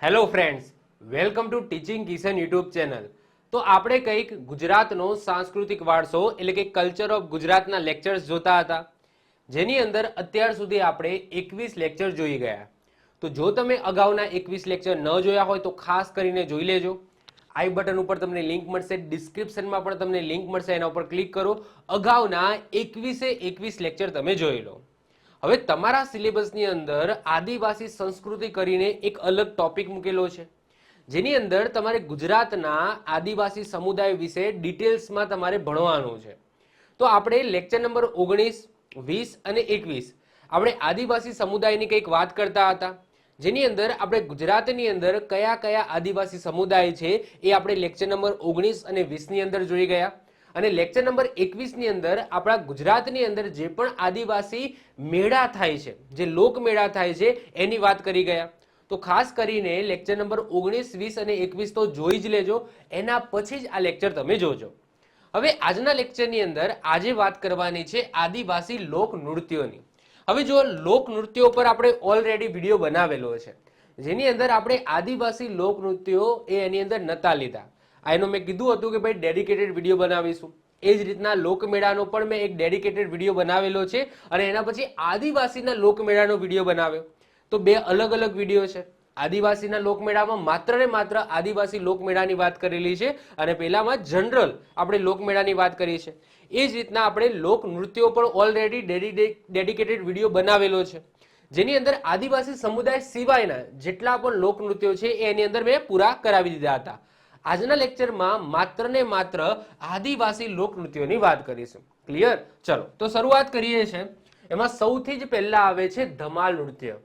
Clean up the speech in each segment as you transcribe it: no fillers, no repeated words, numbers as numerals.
Hello friends, welcome to teaching Kishan YouTube channel. તો આપણે કંઈક ગુજરાતનો સાંસ્કૃતિક વારસો એટલે કે કલ્ચર ઓફ ગુજરાતના લેક્ચર્સ જોતા હતા, જેની અંદર અત્યાર સુધી આપણે 21 લેક્ચર જોઈ ગયા। તો જો તમે અગાઉના 21 લેક્ચર ન જોયા હોય તો ખાસ કરીને જોઈ લેજો। આઈ બટન ઉપર તમને લિંક મળશે, ડિસ્ક્રિપ્શનમાં પણ તમને લિંક મળશે, એના ઉપર ક્લિક કરો, અગાઉના 21 લેક્ચર તમે જોઈ લો। હવે તમારા સિલેબસની અંદર આદિવાસી સંસ્કૃતિ કરીને એક અલગ ટોપિક મૂકેલો છે, જેની અંદર તમારે ગુજરાતના આદિવાસી સમુદાય વિશે ડિટેલ્સમાં તમારે ભણવાનું છે। તો આપણે લેક્ચર નંબર 19, 20 અને 21 આપણે આદિવાસી સમુદાયની કંઈક વાત કરતા હતા, જેની અંદર આપણે ગુજરાતની અંદર કયા કયા આદિવાસી સમુદાય છે એ આપણે લેક્ચર નંબર 19 અને 20 ની અંદર જોઈ ગયા। અને લેક્ચર નંબર 21 ની અંદર આપણા ગુજરાતની અંદર જે પણ આદિવાસી મેળા થાય છે, જે લોક મેળા થાય છે એની વાત કરી ગયા। તો ખાસ કરીને લેક્ચર નંબર 19, 20 અને 21 તો જોઈ જ લેજો, એના પછી જ આ લેક્ચર તમે જોજો। હવે આજના લેક્ચરની અંદર આજે વાત કરવાની છે આદિવાસી લોક નૃત્યોની। હવે જો લોક નૃત્યો પર આપણે ઓલરેડી વિડીયો બનાવેલો છે, જેની અંદર આપણે આદિવાસી લોક નૃત્યો એની અંદર નતા લીધા। એનું મેં કીધું હતું કે ભાઈ ડેડિકેટેડ વિડીયો બનાવીશું, એ જ રીતના લોકમેળાનો પણ મેં એક ડેડિકેટેડ વિડીયો બનાવેલો છે, અને એના પછી આદિવાસીના લોકમેળાનો વિડીયો બનાવ્યો। તો બે અલગ અલગ વિડીયો છે। આદિવાસીના લોકમેળામાં માત્ર ને માત્ર આદિવાસી લોકમેળાની વાત કરેલી છે, અને પહેલામાં જનરલ આપણે લોકમેળાની વાત કરી છે। એ જ રીતના આપણે લોક નૃત્યો પણ ઓલરેડી ડેડિકેટેડ વિડીયો બનાવેલો છે, જેની અંદર આદિવાસી સમુદાય સિવાયના જેટલા પણ લોક નૃત્યો છે એની અંદર મેં પૂરા કરાવી દીધા હતા। આજના લેક્ચરમાં માત્ર ને માત્ર આદિવાસી લોક નૃત્યોની વાત કરીશું। ક્લિયર? ચલો તો શરૂઆત કરીએ છીએ। એમાં સૌથી જ પહેલા આવે છે ધમાલ નૃત્ય।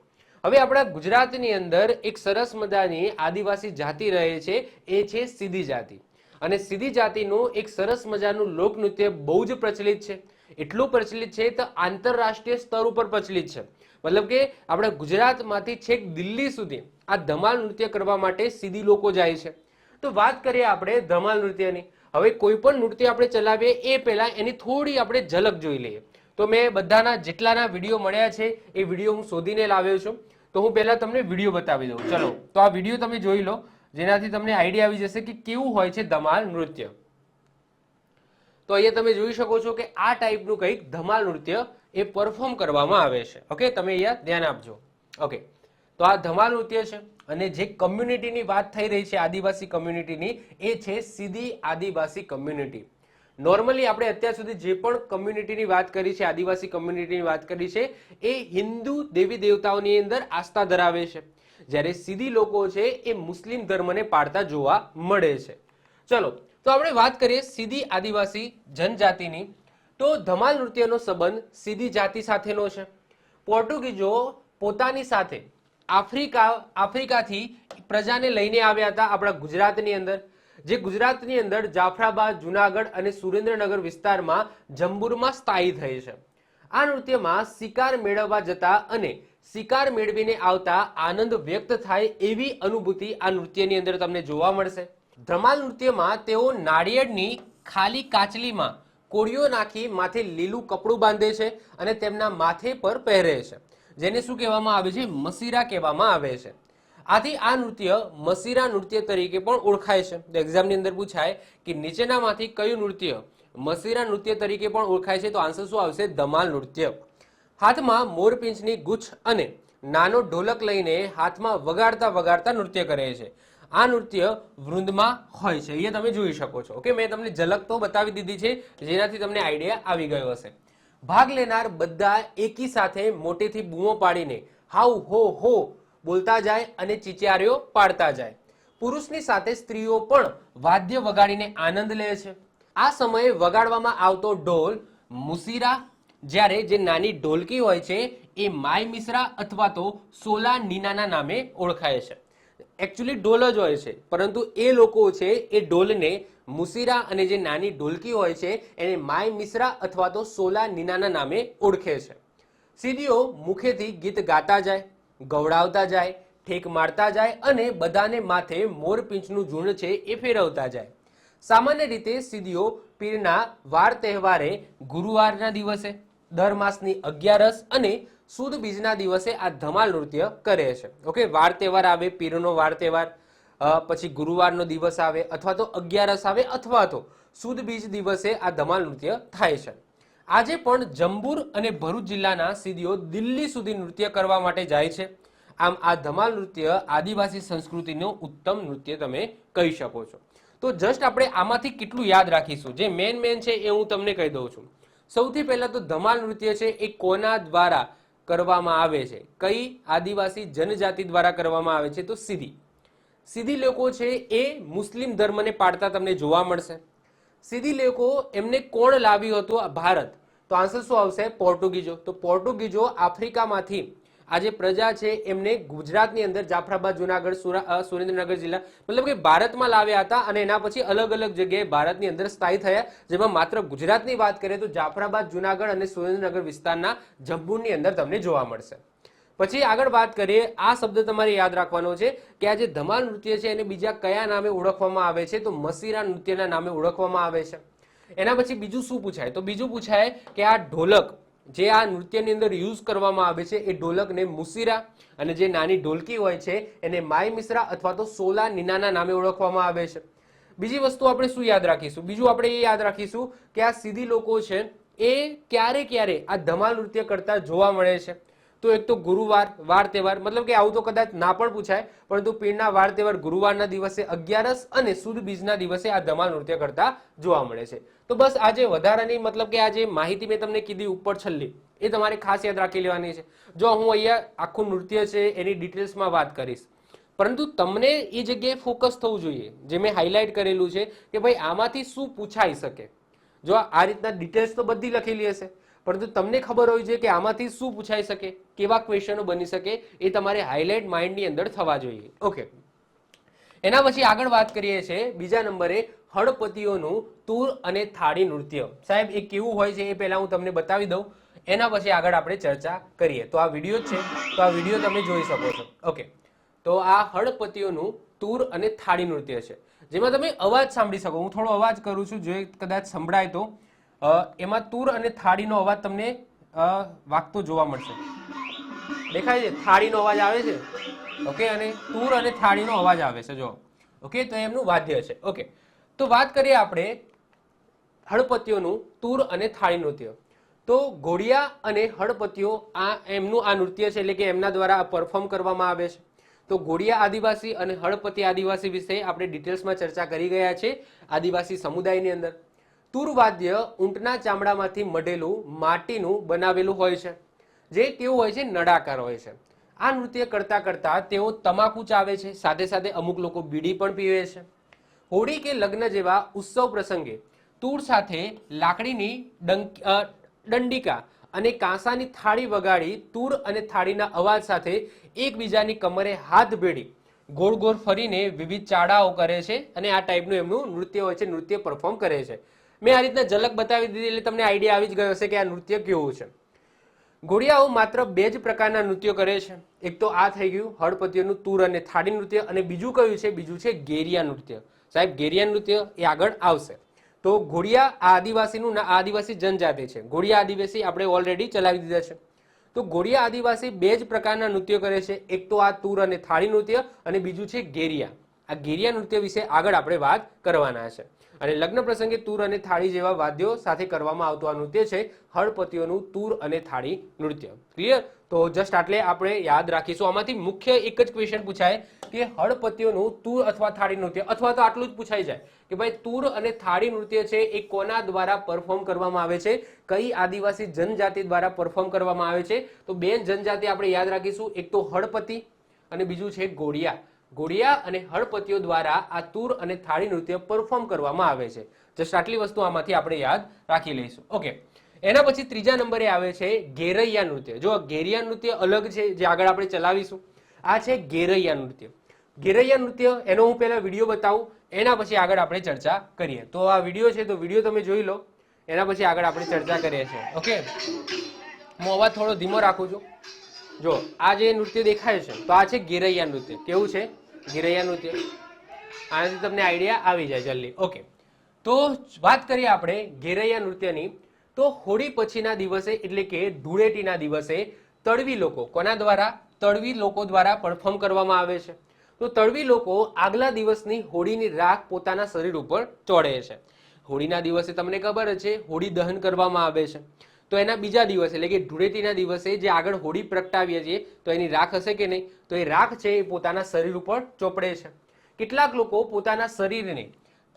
હવે આપણા ગુજરાતની અંદર એક સરસ મજાની આદિવાસી જાતિ રહે છે, એ છે સીધી જાતિ। અને સીધી જાતિનું એક સરસ મજાનું લોક નૃત્ય બહુ જ પ્રચલિત છે। એટલું પ્રચલિત છે તો આંતરરાષ્ટ્રીય સ્તર ઉપર પ્રચલિત છે, મતલબ કે આપણા ગુજરાતમાંથી છેક દિલ્હી સુધી આ ધમાલ નૃત્ય કરવા માટે સીધી લોકો જાય છે। તો વાત કરીએ આપણે ધમાલ નૃત્યની। હવે કોઈ પણ નૃત્ય આપણે ચલાવીએ એ પહેલા એની થોડી આપણે ઝલક જોઈ લઈએ। તો મેં બધાના જેટલાના વિડીયો મળ્યા છે એ વિડીયો હું શોધીને લાવ્યો છું। તો હું પહેલા તમને વિડીયો બતાવી દઉં। ચલો તો આ વિડીયો તમે જોઈ લો, જેનાથી તમને આઈડિયા આવી જશે કે કેવું હોય છે ધમાલ નૃત્ય। તો અહીંયા તમે જોઈ શકો છો કે આ ટાઈપનું કંઈક ધમાલ નૃત્ય એ પરફોર્મ કરવામાં આવે છે। ઓકે, તમે અહીંયા ધ્યાન આપજો। ઓકે, તો આ ધમાલ નૃત્ય છે, અને જે કમ્યુનિટીની વાત થઈ રહી છે આદિવાસી કમ્યુનિટીની, એ છે સીધી આદિવાસી કમ્યુનિટી। નોર્મલી આપણે અત્યાર સુધી જે પણ કમ્યુનિટીની વાત કરી છે, આદિવાસી કમ્યુનિટીની વાત કરી છે, એ હિન્દુ દેવી દેવતાઓની અંદર આસ્થા ધરાવે છે, જ્યારે સીધી લોકો છે એ મુસ્લિમ ધર્મને પાળતા જોવા મળે છે। ચલો તો આપણે વાત કરીએ સીધી આદિવાસી જનજાતિની। તો ધમાલ નૃત્યનો સંબંધ સીધી જાતિ સાથેનો છે। પોર્ટુગીઝો પોતાની સાથે આફ્રિકાથી પ્રજાને લઈને આવ્યા હતા આપણા ગુજરાતની અંદર, જે ગુજરાતની અંદર જાફરાબાદ, જુનાગઢ અને સુરેન્દ્રનગર વિસ્તારમાં જંબુરમાં સ્થાયી થઈ છે। આ નૃત્યમાં શિકાર મેળવવા જતા અને શિકાર મેળવીને આવતા આનંદ વ્યક્ત થાય એવી અનુભૂતિ આ નૃત્યની અંદર તમને જોવા મળશે। ધમાલ નૃત્યમાં તેઓ નાળિયેરની ખાલી કાચલીમાં કોળીઓ નાખી માથે લીલું કપડું બાંધે છે અને તેમના માથે પર પહેરે છે, જેને શું કહેવામાં આવે છે? મસીરા કહેવામાં આવે છે। આથી આ નૃત્ય મસીરા નૃત્ય તરીકે પણ ઓળખાય છે। તો એક્ઝામની અંદર પૂછાય કે નીચેનામાંથી કયું નૃત્ય મસીરા નૃત્ય તરીકે પણ ઓળખાય છે? તો આન્સર શું આવશે? ધમાલ નૃત્ય। હાથમાં મોરપીંછની ગુચ્છ અને નાનો ઢોલક લઈને હાથમાં વગાડતા વગાડતા નૃત્ય કરે છે। આ નૃત્ય વૃંદમાં હોય છે, અહીંયા તમે જોઈ શકો છો। ઓકે, મેં તમને ઝલક તો બતાવી દીધી છે, જેનાથી તમને આઈડિયા આવી ગયો હશે। ભાગ લેનાર બધા એકી સાથે મોટેથી બૂમો પાડીને હાઉ હો હો બોલતા જાય અને ચીચિયારીઓ પાડતા જાય। પુરુષની સાથે સ્ત્રીઓ પણ વાદ્ય વગાડીને આનંદ લે છે। આ સમયે વગાડવામાં આવતો ઢોલ મુસીરા, જ્યારે જે નાની ઢોલકી હોય છે એ માય મિશ્રા અથવા તો સોલા નીનાના નામે ઓળખાય છે। એકચ્યુઅલી ઢોલ જ હોય છે, પરંતુ એ લોકો છે એ ઢોલને મુસીરા અને જે નાની ઢોલકી હોય છે એને માય મિશ્રા અથવા તો સોલા નીનાના નામે ઓળખે છે। સીધીઓ મુખેથી ગીત ગાતા જાય, ગવડાવતા જાય, ઠેક મારતા જાય અને બધાને માથે મોરપીંછનું ઝુંડ છે એ ફેરવતા જાય। સામાન્ય રીતે સીધીઓ પીરના વાર તહેવારે, ગુરુવારના દિવસે, દર માસની 11 અને સુદ બીજના દિવસે આ ધમાલ નૃત્ય કરે છે. ઓકે, વાર તહેવાર આવે, પીરનો વાર તહેવાર, પછી ગુરુવારનો દિવસ આવે, અથવા તો 11 આવે, અથવા તો સુદ બીજ દિવસે આ ધમાલ નૃત્ય થાય છે. આજે પણ જંબુર અને ભરૂચ જિલ્લાના સીડીઓ દિલ્હી સુધી નૃત્ય કરવા માટે જાય છે. આમ આ ધમાલ નૃત્ય આદિવાસી સંસ્કૃતિનું ઉત્તમ નૃત્ય તમે કહી શકો છો. તો જસ્ટ આપણે આમાંથી કેટલું યાદ રાખીશું, જે મેન છે એ હું તમને કહી દઉં છું. સૌથી પહેલા તો ધમાલ નૃત્ય છે એ કોના દ્વારા કરવામાં આવે છે? કઈ આદિવાસી જનજાતિ દ્વારા કરવામાં આવે છે? તો સીધી. સીધી લોકો છે એ મુસ્લિમ ધર્મને પાળતા તમને જોવા મળશે. સીધી લોકો એમને કોણ લાવ્યું હતું ભારત? તો આન્સર શું આવશે? પોર્ટુગીઝો. તો પોર્ટુગીઝો આફ્રિકામાંથી આ જે પ્રજા છે એમને ગુજરાતની અંદર જાફરાબાદ, જુનાગઢ, સુરેન્દ્રનગર જિલ્લા મતલબ કે ભારતમાં લાવ્યા હતા અને એના પછી અલગ અલગ જગ્યાએ ભારતની અંદર સ્થાયી થયા. જેમાં માત્ર ગુજરાતની વાત કરીએ તો જાફરાબાદ, જુનાગઢ અને સુરેન્દ્રનગર વિસ્તારના જંબુરની અંદર તમને જોવા મળશે. પછી આગળ વાત કરીએ, આ શબ્દ તમારે યાદ રાખવાનો છે કે આ જે ધમાલ નૃત્ય છે એને બીજા કયા નામે ઓળખવામાં આવે છે? તો મસીરા નૃત્યના નામે ઓળખવામાં આવે છે. એના પછી બીજું શું પૂછાય? તો બીજું પૂછાય કે આ ઢોલક જે આ નૃત્યની અંદર યુઝ કરવામાં આવે છે એ ઢોલકને મુસીરા, અને જે નાની ઢોલકી હોય છે એને માય મિશ્રા અથવા તો સોલા નીનાના નામે ઓળખવામાં આવે છે. બીજી વસ્તુ આપણે શું યાદ રાખીશું? બીજું આપણે એ યાદ રાખીશું કે આ સીધી લોકો છે એ ક્યારે ક્યારે આ ધમાલ નૃત્ય કરતા જોવા મળે છે? તો એક તો ગુરુવાર, વાર તહેવાર, મતલબ કે આવું તો કદાચ ના પણ પૂછાય, પરંતુ પીરના વાર તહેવાર ગુરુવારના દિવસે, 11 અને સુદ બીજના દિવસે આ ધમાલ નૃત્ય કરતા જોવા મળે છે. તો બસ આ જે વધારાની મતલબ કે આ જે માહિતી મેં તમને કીધી ઉપર છેલ્લી, એ તમારે ખાસ યાદ રાખી લેવાની છે. જો હું અહીંયા આખું નૃત્ય છે એની ડિટેલ્સમાં વાત કરીશ, પરંતુ તમને એ જગ્યાએ ફોકસ થવું જોઈએ જે મેં હાઇલાઇટ કરેલું છે કે ભાઈ આમાંથી શું પૂછાઈ શકે. જો આ રીતના ડિટેલ્સ તો બધી લખેલી હશે, પરંતુ તમને ખબર હોવી જોઈએ કે આમાંથી શું પૂછાઈ શકે, કેવા ક્વેશ્ચનો બની શકે, એ તમારે હાઇલાઇટ માઇન્ડની અંદર થવા જોઈએ. ઓકે, એના પછી આગળ વાત કરીએ છીએ બીજા નંબરે હળપતિઓનું તૂર અને થાળી નૃત્ય. સાહેબ એ કેવું હોય છે એ પહેલા હું તમને બતાવી દઉં, એના પછી આગળ આપણે ચર્ચા કરીએ. તો આ વિડીયો છે, તો આ વિડીયો તમે જોઈ શકો છો. ઓકે, તો આ હળપતિઓનું તૂર અને થાળી નૃત્ય છે, જેમાં તમે અવાજ સાંભળી શકો. હું થોડો અવાજ કરું છું, જો કદાચ સંભળાય તો. એમાં તૂર અને થાળીનો અવાજ તમને વાગતો જોવા મળશે. દેખાય છે? થાળીનો અવાજ આવે છે. ઓકે, અને તૂર અને થાળીનો અવાજ આવે છે. જો ઓકે, તો એમનું વાદ્ય છે. ઓકે, તો વાત કરીએ આપણે હળપતિઓનું તૂર અને થાળી નૃત્ય. તો ઘોડિયા અને હળપતિઓ આ એમનું આ નૃત્ય છે, એટલે કે એમના દ્વારા પરફોર્મ કરવામાં આવે છે. તો ઘોડિયા આદિવાસી અને હળપતિ આદિવાસી વિશે આપણે ડિટેલ્સમાં ચર્ચા કરી ગયા છે આદિવાસી સમુદાયની અંદર. તૂર વાદ્ય ઊંટના ચામડામાંથી મઢેલું માટીનું બનાવેલું હોય છે, જે કેવું હોય છે? નળાકાર હોય છે. આ નૃત્ય કરતા કરતા તેઓ તમાકુ ચાવે છે, સાથે સાથે અમુક લોકો બીડી પણ પીવે છે. હોળી કે લગ્ન જેવા ઉત્સવ પ્રસંગે તૂર સાથે લાકડીની દંડિકા અને કાંસાની થાળી વગાડી તૂર અને થાળીના અવાજ સાથે એકબીજાની કમરે હાથ ભેડી ગોળ ગોળ ફરીને વિવિધ ચાડાઓ કરે છે, અને આ ટાઈપનું એમનું નૃત્ય હોય છે, નૃત્ય પરફોર્મ કરે છે. મેં આ રીતના ઝલક બતાવી દીધી એટલે તમને આઈડિયા આવી જ ગયો હશે કે આ નૃત્ય કેવું છે. ઘોડિયાઓ માત્ર 2 જ પ્રકારના નૃત્યો કરે છે. એક તો આ થઈ ગયું હળપતિઓનું તૂર અને થાળી નૃત્ય, અને બીજું કયું છે? બીજું છે ગેરિયા નૃત્ય. સાહેબ ગેરિયા નૃત્ય એ આગળ આવશે. તો ઘોડિયા આ આદિવાસીનું આદિવાસી જનજાતિ છે. ઘોડિયા આદિવાસી આપણે ઓલરેડી ચલાવી દીધા છે. તો ઘોડિયા આદિવાસી 2 જ પ્રકારના નૃત્યો કરે છે. એક તો આ તૂર અને થાળી નૃત્ય, અને બીજું છે ગેરિયા. આ ગેરિયા નૃત્ય વિશે આગળ આપણે વાત કરવાના છે. અને લગ્ન પ્રસંગે તૂર અને થાળી જેવા વાદ્યો સાથે કરવામાં આવતું આ નૃત્ય છે હળપતિઓનું તૂર અને થાળી નૃત્ય. ક્લિયર? તો જસ્ટ આટલે આપણે યાદ રાખીશું. આમાંથી મુખ્ય એક જ ક્વેશ્ચન પૂછાય કે હળપતિઓનું તૂર અથવા થાળી નૃત્ય, અથવા તો આટલું જ પૂછાઈ જાય કે ભાઈ તૂર અને થાળી નૃત્ય છે એ કોના દ્વારા પરફોર્મ કરવામાં આવે છે, કઈ આદિવાસી જનજાતિ દ્વારા પરફોર્મ કરવામાં આવે છે? તો 2 જનજાતિ આપણે યાદ રાખીશું, એક તો હળપતિ અને બીજું છે ઘોડિયા. ઘોડિયા અને હળપતિઓ દ્વારા આ તૂર અને થાળી નૃત્ય પરફોર્મ કરવામાં આવે છે. જસ્ટ આટલી વસ્તુ આમાંથી આપણે યાદ રાખી લઈશું. ઓકે, એના પછી ત્રીજા નંબરે આવે છે ગેરૈયા નૃત્ય. જો ગેરિયા નૃત્ય અલગ છે, જે આગળ આપણે ચલાવીશું. આ છે ગેરૈયા નૃત્ય. ગેરૈયા નૃત્ય એનો હું પહેલા વિડીયો બતાવું, એના પછી આગળ આપણે ચર્ચા કરીએ. તો આ વિડીયો છે, તો વિડીયો તમે જોઈ લો, એના પછી આગળ આપણે ચર્ચા કરીએ છીએ. ઓકે, હું અવાજ થોડો ધીમો રાખું છું. જો આ જે નૃત્ય દેખાય છે, તો આ છે ગેરૈયા નૃત્ય. કેવું છે? ગેરૈયા નૃત્ય. આનાથી તમને આઈડિયા આવી જાય જલ્દી. ઓકે, તો વાત કરીએ આપણે ગેરૈયા નૃત્યની. તો હોળી પછીના દિવસે એટલે કે ધૂળેટીના દિવસે તળવી લોકો કોના દ્વારા? તળવી લોકો દ્વારા પરફોર્મ કરવામાં આવે છે. તો તળવી લોકો આગલા દિવસની હોળીની રાખ પોતાના શરીર ઉપર ચોળે છે. હોળીના દિવસે તમને ખબર જ છે હોળી દહન કરવામાં આવે છે. તો એના બીજા દિવસે એટલે કે ધૂળેટીના દિવસે જે આગળ હોળી પ્રગટાવીએ છીએ તો એની રાખ હશે કે નહીં, તો એ રાખ છે એ પોતાના શરીર ઉપર ચોપડે છે. કેટલાક લોકો પોતાના શરીરને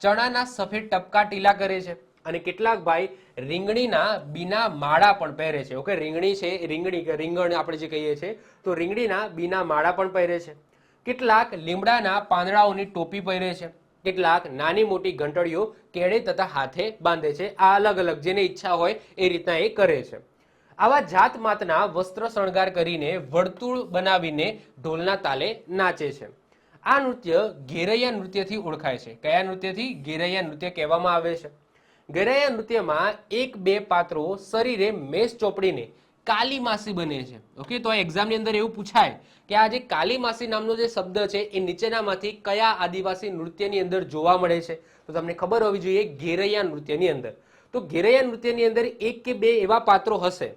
ચણાના સફેદ ટપકા ટીલા કરે છે અને કેટલાક ભાઈ રીંગણીના બીના માળા પણ પહેરે છે. ઓકે, રીંગણી છે, રીંગણ આપણે જે કહીએ છીએ તો રીંગણીના બીના માળા પણ પહેરે છે. કેટલાક લીમડાના પાંદડાઓની ટોપી પહેરે છે. કેટલાક નાની મોટી ઘંટડીઓ કેળે તથા હાથે બાંધે છે. આ અલગ અલગ જેને ઈચ્છા હોય એ રીતના એ કરે છે. આવા જાતમાતના વસ્ત્ર શણગાર કરીને વર્તુળ બનાવીને ઢોલના તાલે નાચે છે. આ નૃત્ય ઘેરૈયા નૃત્યથી ઓળખાય છે. કયા નૃત્યથી? ઘેરૈયા નૃત્ય કહેવામાં આવે છે. ઘેરૈયા નૃત્યમાં એક બે પાત્રો શરીરે મેષ ચોપડીને કાલી માસી બને છે. ઓકે, તો આ એક્ઝામની અંદર એવું પૂછાય કે આ જે કાલી માસી નામનો જે શબ્દ છે એ નીચેનામાંથી કયા આદિવાસી નૃત્યની અંદર જોવા મળે છે? તો તમને ખબર હોવી જોઈએ ઘેરૈયા નૃત્યની અંદર. તો ઘેરૈયા નૃત્યની અંદર એક કે બે એવા પાત્રો હશે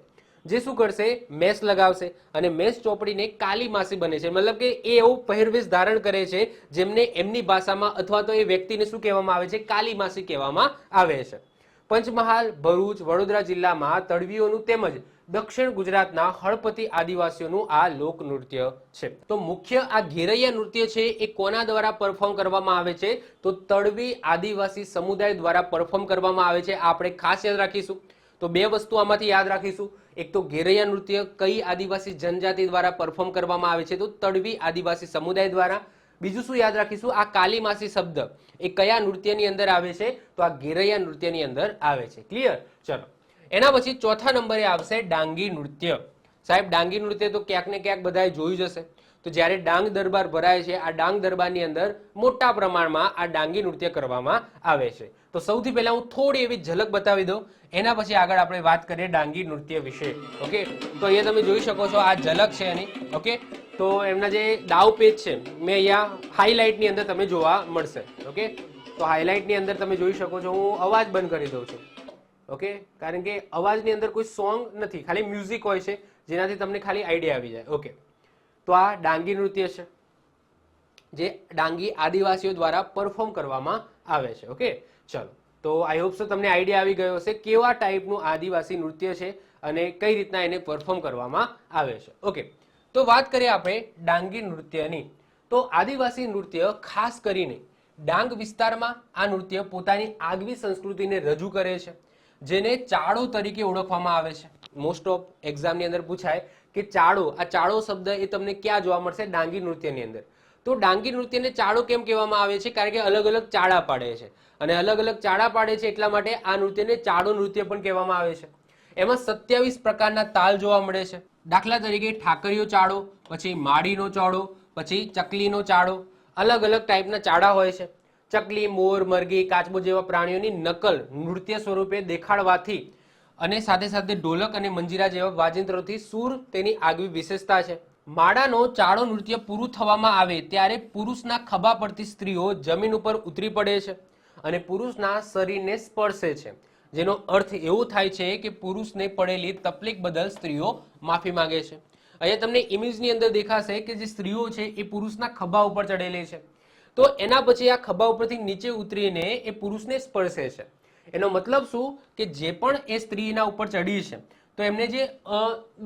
જે શું કરશે? મેસ લગાવશે અને મેસ ચોપડીને કાલી માસી બને છે. મતલબ કે એ એવું પહેરવેશ ધારણ કરે છે જેમને એમની ભાષામાં અથવા તો એ વ્યક્તિને શું કહેવામાં આવે છે? કાલી માસી કહેવામાં આવે છે. પંચમહાલ, ભરૂચ, વડોદરા જિલ્લામાં તળવીઓનું તેમજ દક્ષિણ ગુજરાતના હળપતિ આદિવાસીઓનું આ લોકનૃત્ય છે. તો મુખ્ય આ ઘેરૈયા નૃત્ય છે એ કોના દ્વારા પરફોર્મ કરવામાં આવે છે? તો તળવી આદિવાસી સમુદાય દ્વારા પરફોર્મ કરવામાં આવે છે. આ આપણે ખાસ યાદ રાખીશું. તો બે વસ્તુ આમાંથી યાદ રાખીશું. એક તો ઘેરૈયા નૃત્ય કઈ આદિવાસી જનજાતિ દ્વારા પરફોર્મ કરવામાં આવે છે? તો તળવી આદિવાસી સમુદાય દ્વારા. બીજું શું યાદ રાખીશું? આ કાલી માસી શબ્દ એ કયા નૃત્યની અંદર આવે છે? તો આ ઘેરૈયા નૃત્યની અંદર આવે છે. ક્લિયર? ચલો, એના પછી ચોથા નંબરે આવશે ડાંગી નૃત્ય. સાહેબ, ડાંગી નૃત્ય તો ક્યાંક ને ક્યાંક બધાએ જોયું જ હશે. તો જ્યારે ડાંગ દરબાર ભરાય છે, આ ડાંગ દરબારની અંદર મોટા પ્રમાણમાં આ ડાંગી નૃત્ય કરવામાં આવે છે. તો સૌથી પહેલા હું થોડી એવી ઝલક બતાવી દઉં, એના પછી આગળ આપણે વાત કરીએ ડાંગી નૃત્ય વિશે. ઓકે, તો અહીંયા તમે જોઈ શકો છો આ ઝલક છે એની. ઓકે, તો એમના જે દાવ પેજ છે મેં અહીંયા હાઇલાઇટની અંદર તમે જોવા મળશે. ઓકે, તો હાઇલાઇટની અંદર તમે જોઈ શકો છો. હું અવાજ બંધ કરી દઉં છું. ઓકે, કારણ કે અવાજની અંદર કોઈ સોંગ નથી, ખાલી મ્યુઝિક હોય છે જેનાથી તમને ખાલી આઈડિયા આવી જાય. ઓકે, તો આ ડાંગી નૃત્ય છે જે ડાંગી આદિવાસીઓ દ્વારા પરફોર્મ કરવામાં આવે છે. ઓકે, ચલો, તો આઈ હોપ સો તમને આઈડિયા આવી ગયો હશે કેવા ટાઈપનું આદિવાસી નૃત્ય છે અને કઈ રીતના એને પરફોર્મ કરવામાં આવે છે. ઓકે, તો વાત કરીએ આપણે ડાંગી નૃત્યની. તો આદિવાસી નૃત્ય ખાસ કરીને ડાંગ વિસ્તારમાં આ નૃત્ય પોતાની આગવી સંસ્કૃતિને રજૂ કરે છે, જેને ચાળો તરીકે ઓળખવામાં આવે છે. મોસ્ટ ઓફ એક્ઝામની અંદર પૂછાય કે ચાળો, આ ચાળો શબ્દ એ તમને ક્યાં જોવા મળશે? ડાંગી નૃત્યની અંદર. તો ડાંગી નૃત્યને ચાળો કેમ કહેવામાં આવે છે? કારણ કે અલગ અલગ ચાળા પાડે છે અને અલગ અલગ ચાળા પાડે છે એટલા માટે આ નૃત્યને ચાળો નૃત્ય પણ કહેવામાં આવે છે. એમાં 27 પ્રકારના તાલ જોવા મળે છે. દાખલા તરીકે ઠાકરીયો ચાળો, પછી માળીનો ચાળો, પછી ચકલીનો ચાળો, અલગ અલગ ટાઈપના ચાળા હોય છે. ચકલી, મોર, મરઘી, કાચબો જેવા પ્રાણીઓની નકલ નૃત્ય સ્વરૂપે દેખાડવાથી અને સાથે સાથે ઢોલક અને મંજીરા જેવા વાજિંત્રોથી સૂર તેની આગવી વિશેષતા છે. માળાનો ચાળો નૃત્ય પૂરું થવામાં આવે ત્યારે પુરુષના ખભા પરથી સ્ત્રીઓ જમીન ઉપર ઉતરી પડે છે અને પુરુષના શરીરને સ્પર્શે છે, જેનો અર્થ એવો થાય છે કે પુરુષને પડેલી તકલીફ બદલ સ્ત્રીઓ માફી માંગે છે. અહીંયા તમને ઇમેજની અંદર દેખાશે કે જે સ્ત્રીઓ છે એ પુરુષના ખભા ઉપર ચડેલી છે. તો એના પછી આ ખભા ઉપરથી નીચે ઉતરીને એ પુરુષને સ્પર્શે છે. એનો મતલબ શું કે જે પણ એ સ્ત્રીના ઉપર ચડી છે તો એમને જે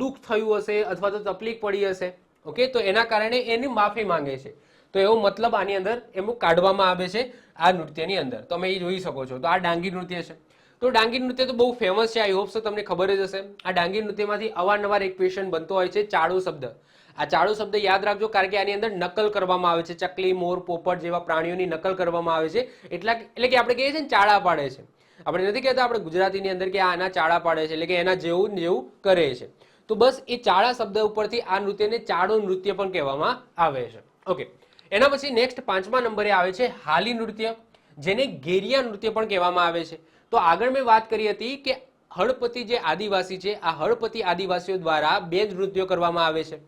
દુઃખ થયું હશે અથવા તો તકલીફ પડી હશે, ઓકે, તો એના કારણે એની માફી માંગે છે. તો એવો મતલબ આની અંદર એમ કાઢવામાં આવે છે આ નૃત્યની અંદર. તમે એ જોઈ શકો છો. તો આ ડાંગી નૃત્ય છે. તો ડાંગી નૃત્ય તો બહુ ફેમસ છે. આઈ હોપ સો તમને ખબર જ હશે. આ ડાંગી નૃત્યમાંથી અવારનવાર એક ક્વેશ્ચન બનતો હોય છે ચાળો શબ્દ. આ ચાળો શબ્દ યાદ રાખજો કારણ કે આની અંદર નકલ કરવામાં આવે છે. ચકલી, મોર, પોપટ જેવા પ્રાણીઓની નકલ કરવામાં આવે છે. એટલે કે આપણે કહીએ છીએ ને ચાળા પાડે છે. આપણે નથી કહેતા આપણે ગુજરાતીની અંદર કે આના ચાળા પાડે છે, એટલે કે એના જેવું જેવું કરે છે. તો બસ એ ચાળા શબ્દ ઉપરથી આ નૃત્યને ચાળો નૃત્ય પણ કહેવામાં આવે છે. ઓકે, એના પછી નેક્સ્ટ 5મા નંબરે આવે છે હાલી નૃત્ય, જેને ઘેરિયા નૃત્ય પણ કહેવામાં આવે છે. તો આગળ મેં વાત કરી હતી કે હળપતિ જે આદિવાસી છે, આ હળપતિ આદિવાસીઓ દ્વારા બે જ નૃત્યો કરવામાં આવે છે.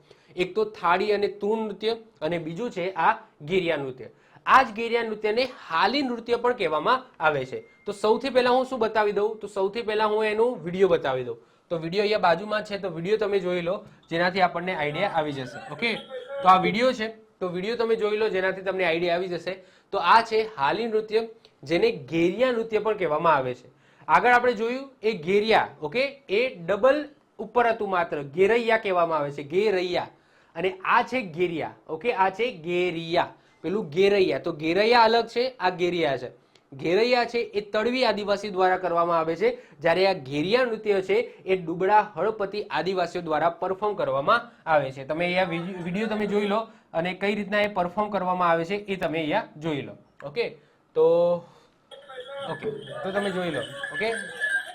એક તો થાળી અને તૂણ નૃત્ય અને બીજું છે આ ઘેરિયા નૃત્ય. આ જ ઘેરિયા નૃત્યને હાલી નૃત્ય પણ કહેવામાં આવે છે. તો સૌથી પહેલા હું શું બતાવી દઉં? તો સૌથી પહેલા હું એનો વિડીયો બતાવી દઉં. તો વિડીયો અહીંયા બાજુમાં છે, તો વિડીયો તમે જોઈ લો જેનાથી આપણને આઈડિયા આવી જશે. ઓકે, તો આ વિડીયો છે, તો વિડીયો તમે જોઈ લો જેનાથી તમને આઈડિયા આવી જશે. તો આ છે હાલી નૃત્ય, જેને ઘેરિયા નૃત્ય પણ કહેવામાં આવે છે. આગળ આપણે જોયું એ ઘેરિયા, ઓકે, એ ડબલ ઉપર હતું માત્ર, ઘેરૈયા કહેવામાં આવે છે, ઘેરૈયા. અને આ છે ઘેરિયા. ઓકે, આ છે ઘેરિયા, પેલું ઘેરૈયા. તો ઘેરૈયા અલગ છે, આ ઘેરિયા છે. ઘેરૈયા છે એ તળવી આદિવાસી દ્વારા કરવામાં આવે છે, જ્યારે આ ઘેરિયા નૃત્ય છે એ દુબળા હળપતિ આદિવાસીઓ દ્વારા પરફોર્મ કરવામાં આવે છે. તમે અહીંયા વિડીયો તમે જોઈ લો અને કઈ રીતના એ પરફોર્મ કરવામાં આવે છે એ તમે અહીંયા જોઈ લો. ઓકે, તો તમે જોઈ લો. ઓકે,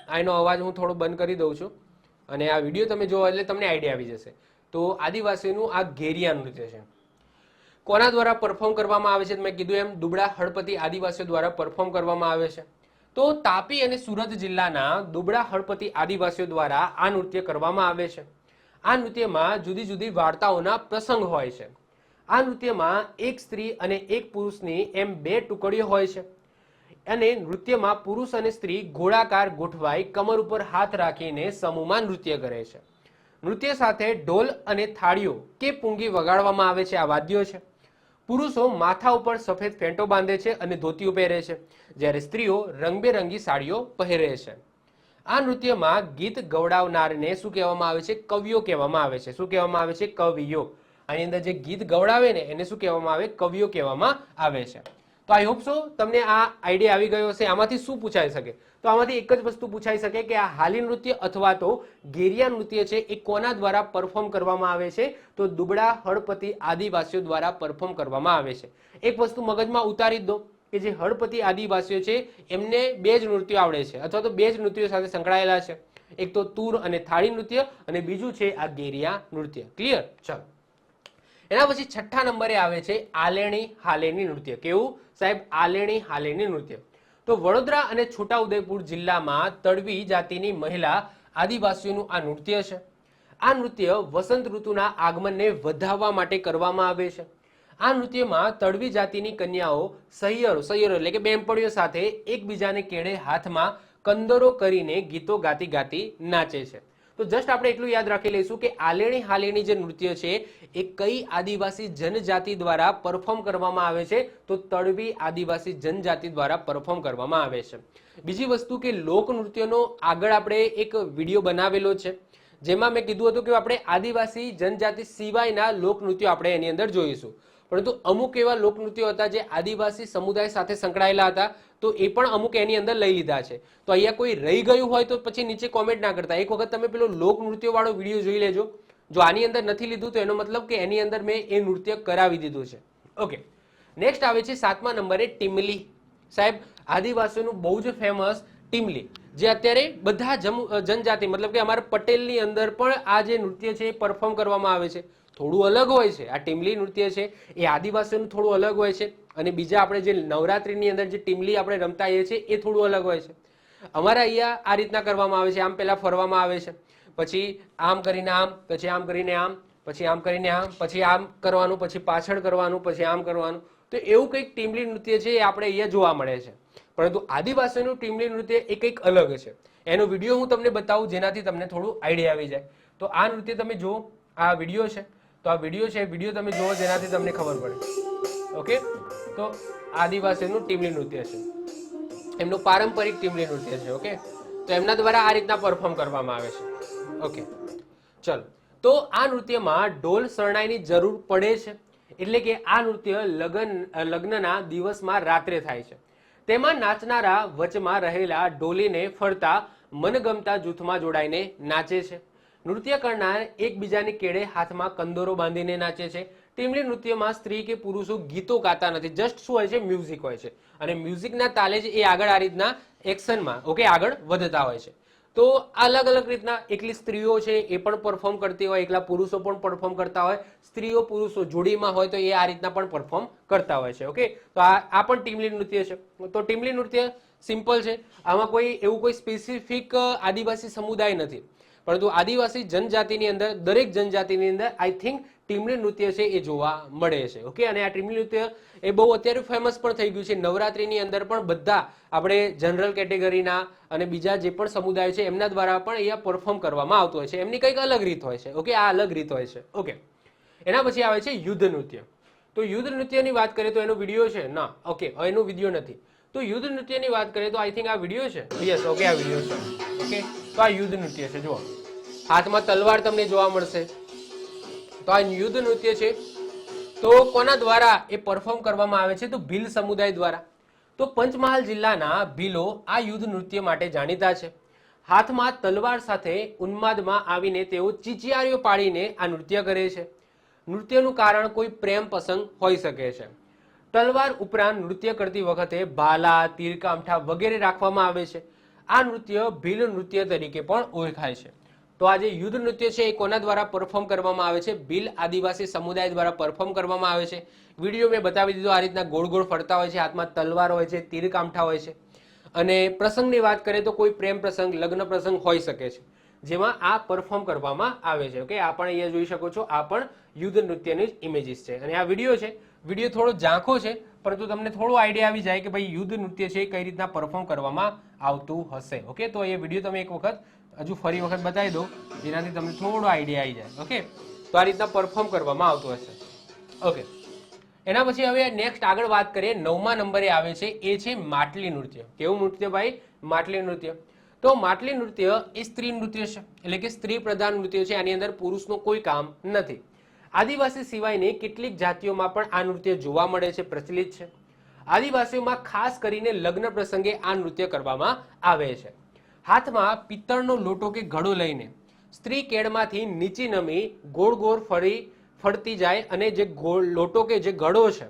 આનો અવાજ હું થોડો બંધ કરી દઉં છું અને આ વિડીયો તમે જોવો એટલે તમને આઈડિયા આવી જશે. તો આદિવાસીનું આ ઘેરિયા નૃત્ય છે, કોના દ્વારા પરફોર્મ કરવામાં આવે છે? મેં કીધું એમ દુબળા હળપતિ આદિવાસીઓ દ્વારા પરફોર્મ કરવામાં આવે છે. તો તાપી અને સુરત જિલ્લાના દુબળા હળપતિ આદિવાસીઓ દ્વારા આ નૃત્ય કરવામાં આવે છે. આ નૃત્યમાં જુદી જુદી વાર્તાઓના પ્રસંગ હોય છે. આ નૃત્યમાં એક સ્ત્રી અને એક પુરુષની એમ બે ટુકડીઓ હોય છે અને નૃત્યમાં પુરુષ અને સ્ત્રી ગોળાકાર ગોઠવાઈ કમર ઉપર હાથ રાખીને સમૂહમાં નૃત્ય કરે છે. નૃત્ય સાથે ઢોલ અને થાળીઓ કે પૂંગી વગાડવામાં આવે છે. આ વાદ્યો છે. પુરુષો માથા ઉપર સફેદ ફેંટો બાંધે છે અને ધોતિયું પહેરે છે, જ્યારે સ્ત્રીઓ રંગબેરંગી સાડીઓ પહેરે છે. આ નૃત્યમાં ગીત ગવડાવનારને શું કહેવામાં આવે છે? કવિઓ કહેવામાં આવે છે. શું કહેવામાં આવે છે? કવિઓ. આની અંદર જે ગીત ગવડાવે ને એને શું કહેવામાં આવે? કવિઓ કહેવામાં આવે છે. તો આઈ હોપ સો તમને આ આઈડિયા આવી ગયો હશે. આમાંથી શું પૂછાઈ શકે? તો આમાંથી એક જ વસ્તુ પૂછાઈ શકે કે આ હાલી નૃત્ય અથવા તો ઘેરિયા નૃત્ય છે એ કોના દ્વારા પરફોર્મ કરવામાં આવે છે? તો દુબળા હળપતિ આદિવાસીઓ દ્વારા પરફોર્મ કરવામાં આવે છે. એક વસ્તુ મગજમાં ઉતારી દો કે જે હળપતિ આદિવાસીઓ છે એમને બે જ નૃત્યો આવડે છે અથવા તો બે જ નૃત્યો સાથે સંકળાયેલા છે. એક તો તૂર અને થાળી નૃત્ય અને બીજું છે આ ઘેરિયા નૃત્ય. ક્લિયર? ચાલો, એના પછી છઠ્ઠા નંબરે આવે છે આલેણી હાલેણી નૃત્ય. કેવું સાહેબ? આલેણી હાલેણી નૃત્ય. તો વડોદરા અને છોટાઉદેપુર જિલ્લામાં તળવી જાતિની મહિલા આદિવાસીઓનું આ નૃત્ય છે. આ નૃત્ય વસંત ઋતુના આગમનને વધાવવા માટે કરવામાં આવે છે. આ નૃત્યમાં તળવી જાતિની કન્યાઓ સહિયરો એટલે કે બેનપણીઓ સાથે એકબીજાને કેળે હાથમાં કંદરો કરીને ગીતો ગાતી ગાતી નાચે છે. તો જસ્ટ આપણે એટલું યાદ રાખી લઈશું કે આલેણી હાલેણી જે નૃત્ય છે એ કઈ આદિવાસી જનજાતિ દ્વારા પરફોર્મ કરવામાં આવે છે? તો તળવી આદિવાસી જનજાતિ દ્વારા પરફોર્મ કરવામાં આવે છે. બીજી વસ્તુ કે લોક નૃત્યનો આગળ આપણે એક વિડીયો બનાવેલો છે જેમાં મેં કીધું હતું કે આપણે આદિવાસી જનજાતિ સિવાયના લોક નૃત્યો આપણે એની અંદર જોઈશું, પરંતુ અમુક એવા લોકનૃત્યો હતા જે આદિવાસી સમુદાય સાથે સંકળાયેલા હતા, તો એ પણ અમુક એની અંદર લઈ લીધા છે. તો અહીંયા કોઈ રહી ગયું હોય તો પછી નીચે કોમેન્ટ ના કરતા. એક વખત તમે પેલો લોકનૃત્ય વાળો વિડીયો જોઈ લેજો. જો આની અંદર નથી લીધું તો એનો મતલબ કે એની અંદર મેં એ નૃત્ય કરાવી દીધું છે. ઓકે, નેક્સ્ટ આવે છે 7મા નંબરે ટીમલી. સાહેબ આદિવાસીઓનું બહુ જ ફેમસ ટીમલી, જે અત્યારે બધા જનજાતિ મતલબ કે અમારા પટેલની અંદર પણ આ જે નૃત્ય છે એ પરફોર્મ કરવામાં આવે છે. થોડું અલગ હોય છે. આ ટીમલી નૃત્ય છે એ આદિવાસીઓનું થોડું અલગ હોય છે અને બીજા આપણે જે નવરાત્રીની અંદર જે ટીમલી આપણે રમતા હોઈએ છીએ એ થોડું અલગ હોય છે. અમારા અહીંયા આ રીતના કરવામાં આવે છે. આમ પહેલા ફરવામાં આવે છે, પછી આમ કરીને આમ, પછી આમ કરીને આમ, પછી આમ કરીને આમ, પછી આમ કરવાનું, પછી પાછળ કરવાનું, પછી આમ કરવાનું. તો એવું કંઈક ટીમલી નૃત્ય છે એ આપણે અહીંયા જોવા મળે છે. પરંતુ આદિવાસીનું ટીમલી નૃત્ય એ કંઈક અલગ છે. એનો વિડીયો હું તમને બતાવું જેનાથી તમને થોડું આઈડિયા આવી જાય. તો આ નૃત્ય તમે જુઓ, આ વિડીયો છે. તો આ વિડીયો છે, વિડીયો તમે જુઓ જેનાથી તમને ખબર પડે. ઓકે, તો આદિવાસીનું ટીમલી નૃત્ય છે, એમનું પારંપરિક ટીમલી નૃત્ય છે. ઓકે, તો એમના દ્વારા આ રીતના પરફોર્મ કરવામાં આવે છે. ઓકે, ચલો. તો આ નૃત્યમાં ઢોલ શરણાઈની જરૂર પડે છે, એટલે કે આ નૃત્ય લગ્નના દિવસમાં રાત્રે થાય છે. તેમાં નાચનારા વચમાં રહેલા ઢોલીને ફરતા મનગમતા જૂથમાં જોડાઈને નાચે છે. નૃત્ય કરનાર એકબીજાની કેળે હાથમાં કંદોરો બાંધીને નાચે છે. ટીમલી નૃત્યમાં સ્ત્રી કે પુરુષો ગીતો ગાતા નથી, જસ્ટ શું હોય છે? મ્યુઝિક હોય છે અને મ્યુઝિકના તાલે જ એ આગળ આ રીતના એક્શનમાં આગળ વધતા હોય છે. તો અલગ અલગ રીતના એકલી સ્ત્રીઓ છે એ પણ પરફોર્મ કરતી હોય, એકલા પુરુષો પણ પરફોર્મ કરતા હોય, સ્ત્રીઓ પુરુષો જોડીમાં હોય તો એ આ રીતના પણ પરફોર્મ કરતા હોય છે. ઓકે, તો આ પણ ટીમલી નૃત્ય છે. તો ટીમલી નૃત્ય સિમ્પલ છે. આમાં એવું કોઈ સ્પેસિફિક આદિવાસી સમુદાય નથી, પરંતુ આદિવાસી જનજાતિની અંદર દરેક જનજાતિની અંદર આઈ થિંક ટીમલી નૃત્ય છે એ જોવા મળે છે. ઓકે, અને આ ટીમલી નૃત્ય એ બહુ અત્યારે ફેમસ પણ થઈ ગયું છે. નવરાત્રીની અંદર પણ બધા આપણે જનરલ કેટેગરીના અને બીજા જે પણ સમુદાય છે એમના દ્વારા પણ અહીંયા પરફોર્મ કરવામાં આવતું હોય છે. એમની કંઈક અલગ રીત હોય છે. ઓકે, આ અલગ રીત હોય છે. ઓકે, એના પછી આવે છે યુદ્ધ નૃત્ય. તો યુદ્ધ નૃત્યની વાત કરીએ તો એનો વિડીયો છે ના, ઓકે, એનો વિડીયો નથી. તો યુદ્ધ નૃત્યની વાત કરીએ તો આઈ થિંક આ વિડીયો છે. યસ, ઓકે, આ વિડીયો છે. ઓકે, તો આ યુદ્ધ નૃત્ય છે. જુઓ, હાથમાં તલવાર તમને જોવા મળશે. તો આ યુદ્ધ નૃત્ય છે. તો કોના દ્વારા એ પરફોર્મ કરવામાં આવે છે? તો ભીલ સમુદાય દ્વારા. તો પંચમહાલ જિલ્લાના ભીલો આ યુદ્ધ નૃત્ય માટે જાણીતા છે. હાથમાં તલવાર સાથે ઉન્માદમાં આવીને તેઓ ચીચિયારીઓ પાડીને આ નૃત્ય કરે છે. નૃત્યનું કારણ કોઈ પ્રેમ પ્રસંગ હોઈ શકે છે. તલવાર ઉપરાંત નૃત્ય કરતી વખતે ભાલા, તીરકામઠા વગેરે રાખવામાં આવે છે. આ નૃત્ય ભીલ નૃત્ય તરીકે પણ ઓળખાય છે. તો આ જે યુદ્ધ નૃત્ય છે એ કોના દ્વારા પરફોર્મ કરવામાં આવે છે? ભીલ આદિવાસી સમુદાય દ્વારા પરફોર્મ કરવામાં આવે છે. વિડીયો મેં બતાવી દીધો. આ રીતના ગોળ ગોળ ફરતા હોય છે, હાથમાં તલવાર હોય છે, તીરકામઠા હોય છે. અને પ્રસંગની વાત કરીએ તો કોઈ પ્રેમ પ્રસંગ, લગ્ન પ્રસંગ હોઈ શકે છે જેમાં આ પરફોર્મ કરવામાં આવે છે. ઓકે, આ પણ અહીંયા જોઈ શકો છો. આ પણ યુદ્ધ નૃત્યની જ ઇમેજીસ છે. અને આ વિડીયો છે, વિડીયો થોડો ઝાંખો છે પરંતુ તમને થોડો આઈડિયા આવી જાય કે ભાઈ યુદ્ધ નૃત્ય છે કઈ રીતના પરફોર્મ કરવામાં આવતું હશે. ઓકે, તો એ વિડીયો તમે એક વખત હજુ ફરી વખત બતાવી દો જેનાથી તમને થોડો આઈડિયા આવી જાય. ઓકે, તો આ રીતના પરફોર્મ કરવામાં આવતું હશે. ઓકે, એના પછી હવે નેક્સ્ટ આગળ વાત કરીએ. 9મા નંબરે આવે છે એ છે માટલી નૃત્ય. કેવું નૃત્ય ભાઈ? માટલી નૃત્ય. તો માટલી નૃત્ય એ સ્ત્રી નૃત્ય છે, એટલે કે સ્ત્રી પ્રધાન નૃત્ય છે. આની અંદર પુરુષનું કોઈ કામ નથી. આદિવાસી સિવાયની કેટલીક જાતિઓમાં પણ આ નૃત્ય જોવા મળે છે, પ્રચલિત છે. આદિવાસીઓમાં ખાસ કરીને લગ્ન પ્રસંગે આ નૃત્ય કરવામાં આવે છે. હાથમાં પિત્તળનો લોટો કે ઘડો લઈને સ્ત્રી કેડમાંથી નીચી નમી ગોળ ગોળ ફરતી જાય અને જે લોટો કે જે ઘડો છે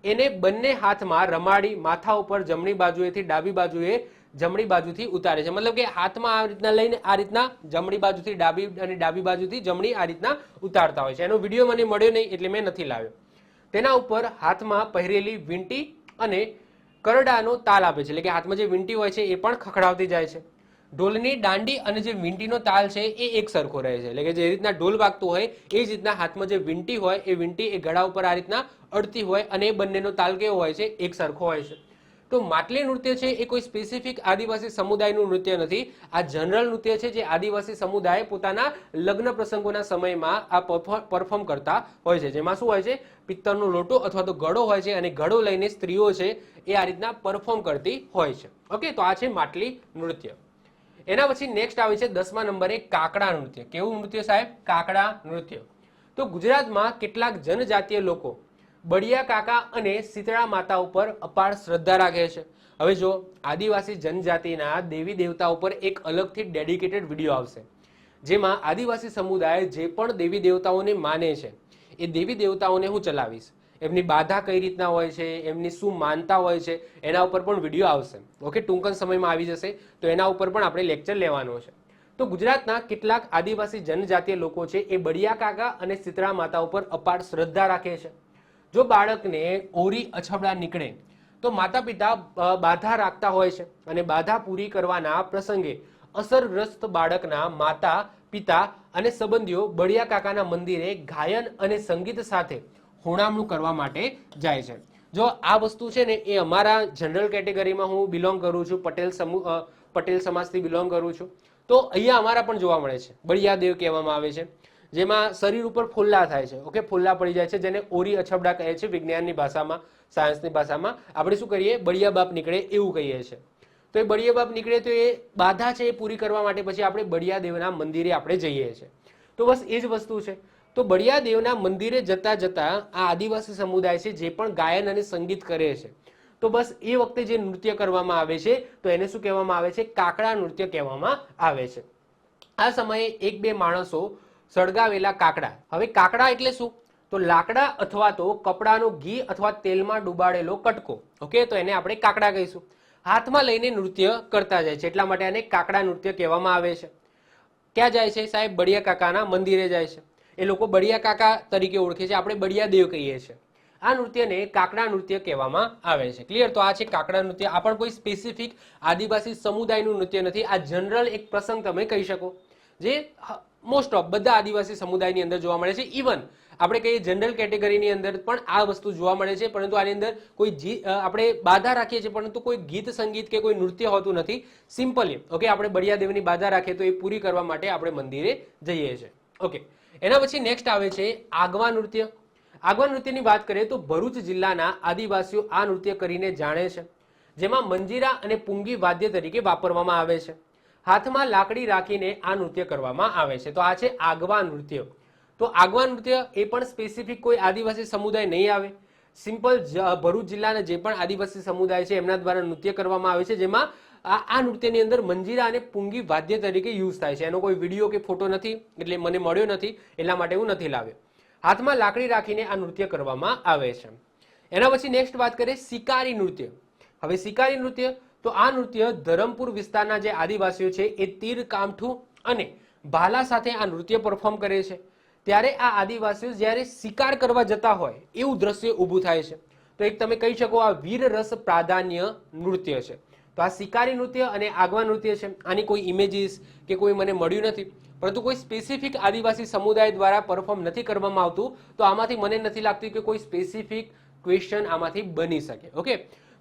એને બંને હાથમાં રમાડી માથા ઉપર જમણી બાજુએથી ડાબી બાજુએ જમણી બાજુથી ઉતારે છે. મતલબ કે હાથમાં આ રીતના લઈને આ રીતના જમણી બાજુથી ડાબી અને ડાબી બાજુથી જમણી આ રીતના ઉતારતા હોય છે. એનો વિડીયો મને મળ્યો નહીં એટલે મેં નથી લાવ્યો. તેના ઉપર હાથમાં પહેરેલી વીંટી અને કરડાનો તાલ આપે છે, એટલે કે હાથમાં જે વીંટી હોય છે એ પણ ખખડાવતી જાય છે. ઢોલની દાંડી અને જે વીંટીનો તાલ છે એ એક સરખો રહે છે, એટલે કે જે રીતના ઢોલ વાગતું હોય એ જ રીતના હાથમાં જે વીંટી હોય એ વીંટી એ ગળા ઉપર આ રીતના અડતી હોય અને એ બંનેનો તાલ કેવો હોય છે? એક સરખો હોય છે. તો માટલી નૃત્ય છે એ કોઈ સ્પેસિફિક આદિવાસી સમુદાયનું નૃત્ય નથી. આ જનરલ નૃત્ય છે જે આદિવાસી સમુદાય પોતાના લગ્ન પ્રસંગોના સમયમાં આ પરફોર્મ કરતા હોય છે. જેમાં શું હોય છે? પિત્તળનો લોટો અથવા તો ઘડો હોય છે અને ઘડો લઈને સ્ત્રીઓ છે એ આ રીતના પરફોર્મ કરતી હોય છે. ઓકે, તો આ છે માટલી નૃત્ય. એના પછી નેક્સ્ટ આવે છે 10મા નંબરે કાકડા નૃત્ય. કેવું નૃત્ય સાહેબ? કાકડા નૃત્ય. તો ગુજરાતમાં કેટલાક જનજાતીય લોકો બળિયા કાકા અને શીતળા માતા ઉપર અપાર શ્રદ્ધા રાખે છે. હવે જો આદિવાસી જનજાતિના દેવી દેવતા ઉપર એક અલગથી ડેડિકેટેડ વિડીયો આવશે જેમાં આદિવાસી સમુદાય જે પણ દેવી દેવતાઓને માને છે એ દેવી દેવતાઓને હું ચલાવીશ. એમની બાધા કઈ રીતના હોય છે, એમની શું માનતા હોય છે, એના ઉપર પણ વિડીયો આવશે. ઓકે, ટૂંક જ સમયમાં આવી જશે. તો એના ઉપર પણ આપણે લેક્ચર લેવાનો છે. તો ગુજરાતના કેટલાક આદિવાસી જનજાતીય લોકો છે એ બળિયા કાકા અને શીતળા માતા ઉપર અપાર શ્રદ્ધા રાખે છે. જો બાળકને ઓરી અછબડા નીકળે તો માતા પિતા બાધા રાખતા હોય છે અને બાધા પૂરી કરવાના પ્રસંગે અસરગ્રસ્ત બાળકના માતા પિતા અને સંબંધીઓ બળિયા કાકાના મંદિરે ગાયન અને સંગીત સાથે હોણામણું કરવા માટે જાય છે. જો આ વસ્તુ છે ને એ અમારા જનરલ કેટેગરીમાં હું બિલોંગ કરું છું, પટેલ સમાજથી બિલોંગ કરું છું. તો અહીંયા અમારા પણ જોવા મળે છે. બળિયા દેવ કહેવામાં આવે છે જેમાં શરીર ઉપર ફોલ્લા થાય છે. ઓકે, ફોલ્લા પડી જાય છે જેને ઓરી અછબડા કહે છે વિજ્ઞાનની ભાષામાં, સાયન્સની ભાષામાં. આપણે શું કરીએ? બળિયા બાપ નીકળે એવું કહીએ છીએ. તો એ બળિયા બાપ નીકળે તો એ બાધા છે એ પૂરી કરવા માટે પછી આપણે બળિયા દેવના મંદિરે આપણે જઈએ છીએ. તો બસ એ જ વસ્તુ છે. તો બળિયા દેવના મંદિરે જતા જતા આ આદિવાસી સમુદાય છે જે પણ ગાયન અને સંગીત કરે છે તો બસ એ વખતે જે નૃત્ય કરવામાં આવે છે તો એને શું કહેવામાં આવે છે? કાકડા નૃત્ય કહેવામાં આવે છે. આ સમયે એક બે માણસો સળગાવેલા કાકડા. હવે કાકડા એટલે શું? તો લાકડા અથવા તો કપડાનો ઘી અથવા તેલમાં ડુબાડેલો કટકો. ઓકે, તો એને આપણે કાકડા કહીશું. હાથમાં લઈને નૃત્ય કરતા જાય છે એટલા માટે આને કાકડા નૃત્ય કહેવામાં આવે છે. ક્યાં જાય છે સાહેબ? બળિયા કાકાના મંદિરે જાય છે. એ લોકો બળિયા કાકા તરીકે ઓળખે છે, આપણે બળિયા દેવ કહીએ છીએ. આ નૃત્યને કાકડા નૃત્ય કહેવામાં આવે છે. ક્લિયર? તો આ છે કાકડા નૃત્ય. આ પણ કોઈ સ્પેસિફિક આદિવાસી સમુદાયનું નૃત્ય નથી. આ જનરલ એક પ્રસંગ તમે કહી શકો જે મોસ્ટ ઓફ બધા આદિવાસી સમુદાયની અંદર જોવા મળે છે. ઇવન આપણે કહીએ જનરલ કેટેગરીની અંદર પણ આ વસ્તુ જોવા મળે છે, પરંતુ આની અંદર કોઈ આપણે બાધા રાખીએ છીએ, પરંતુ કોઈ ગીત સંગીત કે કોઈ નૃત્ય હોતું નથી. સિમ્પલી ઓકે, આપણે બળિયાદેવની બાધા રાખીએ તો એ પૂરી કરવા માટે આપણે મંદિરે જઈએ છીએ. ઓકે, એના પછી નેક્સ્ટ આવે છે આગવા નૃત્ય. આગવા નૃત્યની વાત કરીએ તો ભરૂચ જિલ્લાના આદિવાસીઓ આ નૃત્ય કરીને જાણે છે, જેમાં મંજીરા અને પુંગી વાદ્ય તરીકે વાપરવામાં આવે છે. હાથમાં લાકડી રાખીને આ નૃત્ય કરવામાં આવે છે. તો આ છે આગવા નૃત્ય. તો આગવા નૃત્ય એ પણ સ્પેસિફિક કોઈ આદિવાસી સમુદાય નહીં આવે, સિમ્પલ ભરૂચ જિલ્લાના જે પણ આદિવાસી સમુદાય છે એમના દ્વારા નૃત્ય કરવામાં આવે છે, જેમાં આ નૃત્યની અંદર મંજીરા અને પુંગી વાદ્ય તરીકે યુઝ થાય છે. એનો કોઈ વિડીયો કે ફોટો નથી, એટલે મને મળ્યો નથી, એટલા માટે હું નથી લાવ્યો. હાથમાં લાકડી રાખીને આ નૃત્ય કરવામાં આવે છે. એના પછી નેક્સ્ટ વાત કરીએ શિકારી નૃત્ય. હવે શિકારી નૃત્ય, તો આ નૃત્ય ધરમપુર વિસ્તારના જે આદિવાસીઓ છે એ તીર, કામઠું અને ભાલા સાથે આ નૃત્ય પરફોર્મ કરે છે. ત્યારે આ આદિવાસીઓ જ્યારે શિકાર કરવા જતા હોય એવું દ્રશ્ય ઊભું થાય છે. તો એક તમે કહી શકો આ વીર રસ પ્રાધાન્ય નૃત્ય છે. તો આ શિકારી નૃત્ય અને આગવા નૃત્ય છે. આની કોઈ ઇમેજીસ કે કોઈ મને મળ્યું નથી, પરંતુ કોઈ સ્પેસિફિક આદિવાસી સમુદાય દ્વારા પરફોર્મ નથી કરવામાં આવતું, તો આમાંથી મને નથી લાગતું કે કોઈ સ્પેસિફિક ક્વેશ્ચન આમાંથી બની શકે. ઓકે,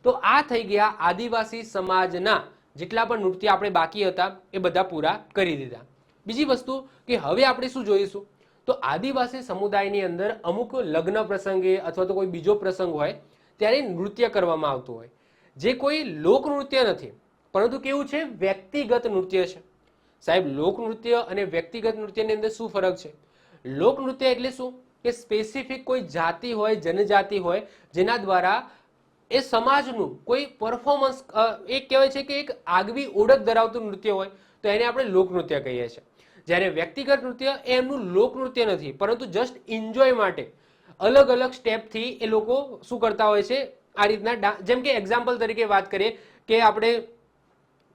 તો આ થઈ ગયા આદિવાસી સમાજના જેટલા પણ નૃત્ય આપણે બાકી હતા એ બધા પૂરા કરી દીધા. બીજી વસ્તુ કે હવે આપણે શું જોઈશું, તો આદિવાસી સમુદાયની અંદર અમુક લગ્ન પ્રસંગે અથવા તો કોઈ બીજો પ્રસંગ હોય ત્યારે નૃત્ય કરવામાં આવતું હોય, જે કોઈ લોકનૃત્ય નથી, પરંતુ કેવું છે, વ્યક્તિગત નૃત્ય છે. સાહેબ, લોકનૃત્ય અને વ્યક્તિગત નૃત્યની અંદર શું ફરક છે? લોકનૃત્ય એટલે શું કે સ્પેસિફિક કોઈ જાતિ હોય, જનજાતિ હોય, જેના દ્વારા એ સમાજનું કોઈ પરફોર્મન્સ, એક કહેવાય છે કે એક આગવી ઓળખ ધરાવતું નૃત્ય હોય, તો એને આપણે લોકનૃત્ય કહીએ છીએ. જ્યારે વ્યક્તિગત નૃત્ય એ એમનું લોકનૃત્ય નથી, પરંતુ જસ્ટ એન્જોય માટે અલગ અલગ સ્ટેપથી એ લોકો શું કરતા હોય છે, આ રીતના. જેમ કે એક્ઝામ્પલ તરીકે વાત કરીએ કે